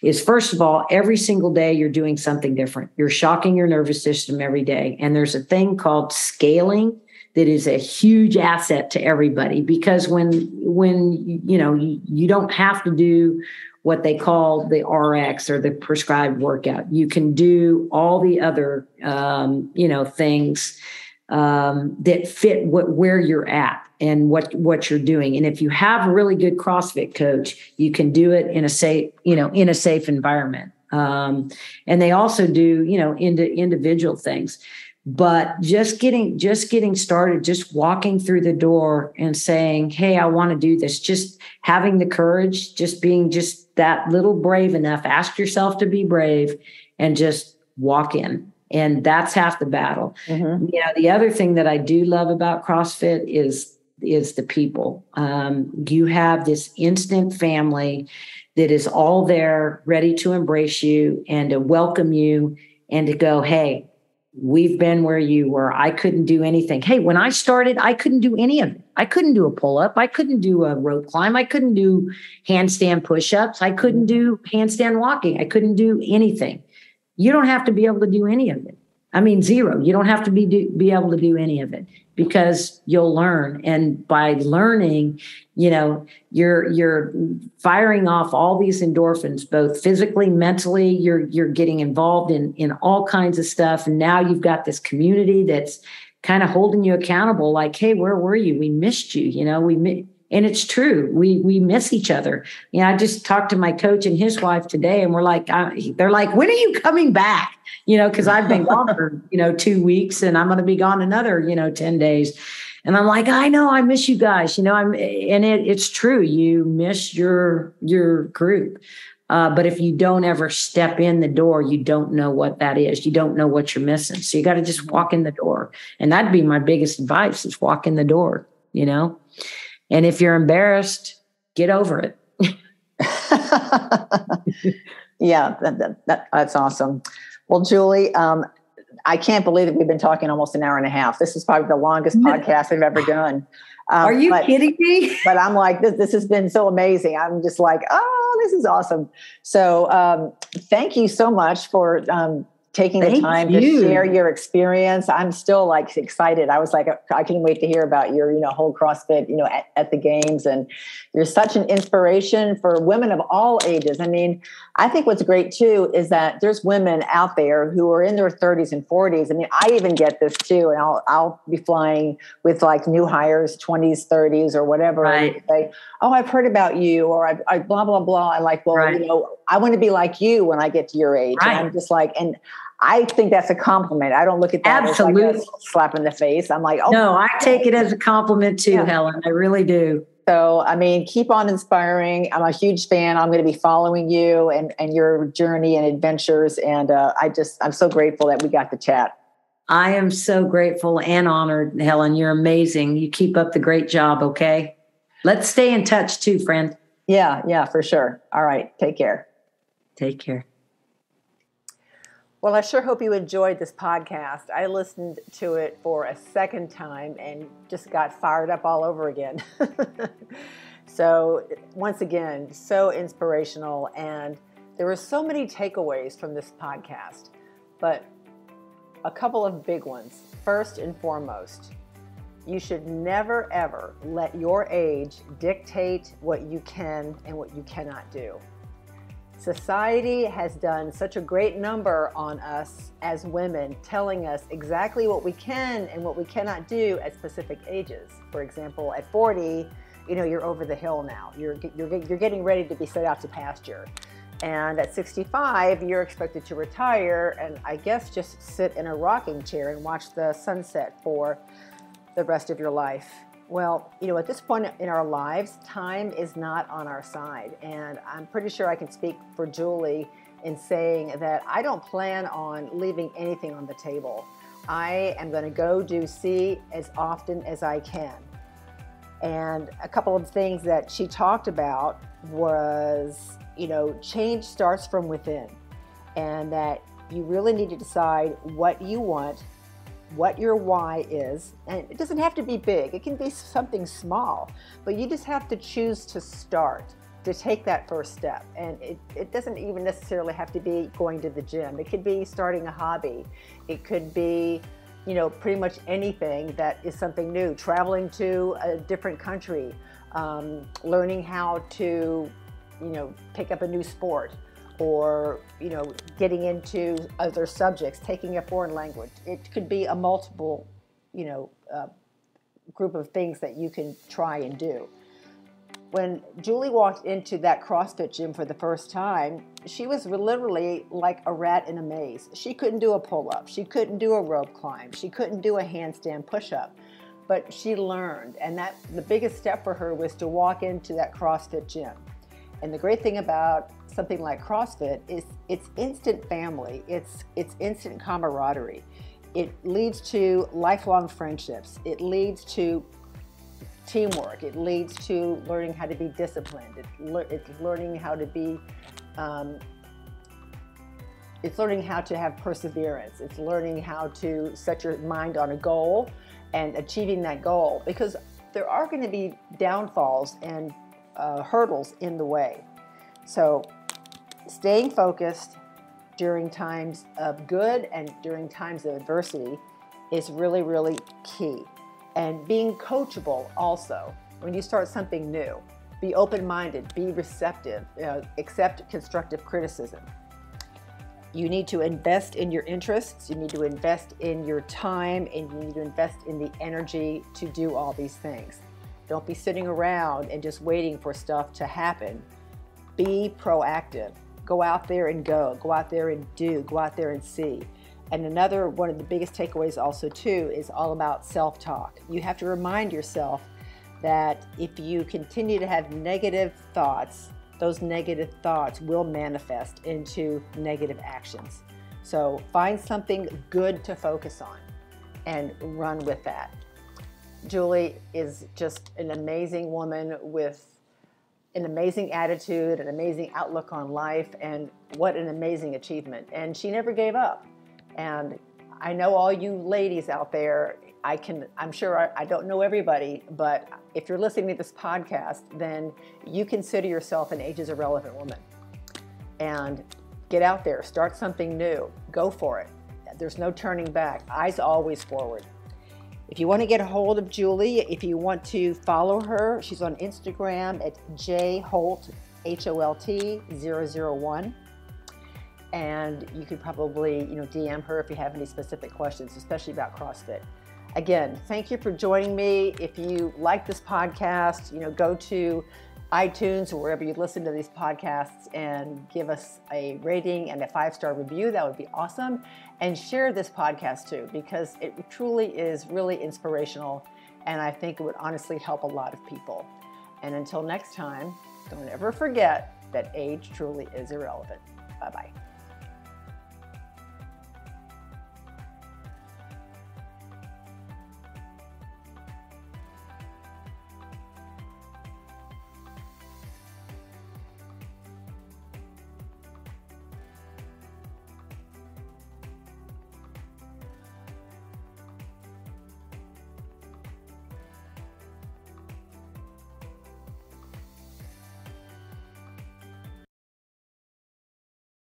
is, first of all, every single day you're doing something different. You're shocking your nervous system every day. And there's a thing called scaling that is a huge asset to everybody, because when you don't have to do what they call the RX or the prescribed workout. You can do all the other, things that fit where you're at and what you're doing. And if you have a really good CrossFit coach, you can do it in a safe environment. And they also do, individual things. But just getting started, just walking through the door and saying, hey, I want to do this, just having the courage, just being just that little brave enough, ask yourself to be brave and just walk in. And that's half the battle. Mm-hmm. The other thing that I do love about CrossFit is the people. You have this instant family that is all there, ready to embrace you and to welcome you and to go, hey, we've been where you were. I couldn't do anything. Hey, when I started, I couldn't do any of it. I couldn't do a pull-up. I couldn't do a rope climb. I couldn't do handstand push-ups. I couldn't do handstand walking. I couldn't do anything. You don't have to be able to do any of it. I mean, zero. You don't have to be able to do any of it, because you'll learn. And by learning, you're firing off all these endorphins, both physically, mentally. You're getting involved in all kinds of stuff. And now you've got this community that's kind of holding you accountable. Like, hey, where were you? We missed you. And it's true. We miss each other. I just talked to my coach and his wife today, and we're like, they're like, when are you coming back? Because I've been gone for, 2 weeks, and I'm going to be gone another, 10 days. And I'm like, I know, I miss you guys. It's true. You miss your group. But if you don't ever step in the door, you don't know what that is. You don't know what you're missing. So you got to just walk in the door. And that'd be my biggest advice, is walk in the door, And if you're embarrassed, get over it. Yeah, that's awesome. Well, Julie, I can't believe that we've been talking almost an hour and a half. This is probably the longest podcast I've ever done. Are you kidding me? But I'm like, this has been so amazing. I'm just like, oh, this is awesome. So thank you so much for taking the time to share your experience. I'm still like excited. I was like, I can't wait to hear about your, whole CrossFit, at the games. And you're such an inspiration for women of all ages. I mean, I think what's great too is that there's women out there who are in their 30s and 40s. I mean, I even get this too. And I'll be flying with like new hires, 20s, 30s or whatever. Right. And say, oh, I've heard about you, or I blah, blah, blah. I'm like, well, right. I want to be like you when I get to your age. Right. And I'm just like, and I think that's a compliment. I don't look at that Absolutely. as like a slap in the face. I'm like, oh. No, I take it as a compliment too, Helen. I really do. So, I mean, keep on inspiring. I'm a huge fan. I'm going to be following you and your journey and adventures. And I'm so grateful that we got to chat. I am so grateful and honored, Helen. You're amazing. You keep up the great job, okay? Let's stay in touch too, friend. Yeah, for sure. All right. Take care. Take care. Well, I sure hope you enjoyed this podcast. I listened to it for a second time and just got fired up all over again. So once again, so inspirational. And there were so many takeaways from this podcast, but a couple of big ones. First and foremost, you should never, ever let your age dictate what you can and what you cannot do. Society has done such a great number on us as women, telling us exactly what we can and what we cannot do at specific ages. For example, at 40, you're over the hill now. You're getting ready to be set out to pasture. And at 65, you're expected to retire and I guess just sit in a rocking chair and watch the sunset for the rest of your life. Well, at this point in our lives, time is not on our side. And I'm pretty sure I can speak for Julie in saying that I don't plan on leaving anything on the table. I am going to go do C as often as I can. And a couple of things that she talked about was, change starts from within, and that you really need to decide what you want, what your why is, and it doesn't have to be big. It can be something small, but you just have to choose to start, to take that first step. And it doesn't even necessarily have to be going to the gym. It could be starting a hobby. It could be, pretty much anything that is something new, traveling to a different country, learning how to, pick up a new sport, or, getting into other subjects, taking a foreign language. It could be a multiple, group of things that you can try and do. When Julie walked into that CrossFit gym for the first time, she was literally like a rat in a maze. She couldn't do a pull-up. She couldn't do a rope climb. She couldn't do a handstand push-up. But she learned, and the biggest step for her was to walk into that CrossFit gym. And the great thing about something like CrossFit is it's instant family. It's instant camaraderie. It leads to lifelong friendships. It leads to teamwork. It leads to learning how to be disciplined. It's learning how to be, it's learning how to have perseverance. It's learning how to set your mind on a goal and achieving that goal, because there are going to be downfalls and hurdles in the way. So staying focused during times of good and during times of adversity is really, really key. And being coachable also. When you start something new, be open-minded, be receptive, accept constructive criticism. You need to invest in your interests, you need to invest in your time, and you need to invest in the energy to do all these things. Don't be sitting around and just waiting for stuff to happen. Be proactive. Go out there and go out there and do, go out there and see. And another one of the biggest takeaways also too is all about self-talk. You have to remind yourself that if you continue to have negative thoughts, those negative thoughts will manifest into negative actions. So find something good to focus on and run with that. Julie is just an amazing woman with an amazing attitude, an amazing outlook on life, and what an amazing achievement. And she never gave up. And I know all you ladies out there, I'm sure I don't know everybody, but if you're listening to this podcast, then you consider yourself an ages irrelevant woman. And get out there, start something new, go for it. There's no turning back, eyes always forward. If you want to get a hold of Julie, if you want to follow her, she's on Instagram at jholt, HOLT 001. And you could probably, DM her if you have any specific questions, especially about CrossFit. Again, thank you for joining me. If you like this podcast, go to iTunes or wherever you listen to these podcasts and give us a rating and a 5-star review. That would be awesome. And share this podcast too, because it truly is really inspirational. And I think it would honestly help a lot of people. And until next time, don't ever forget that age truly is irrelevant. Bye-bye.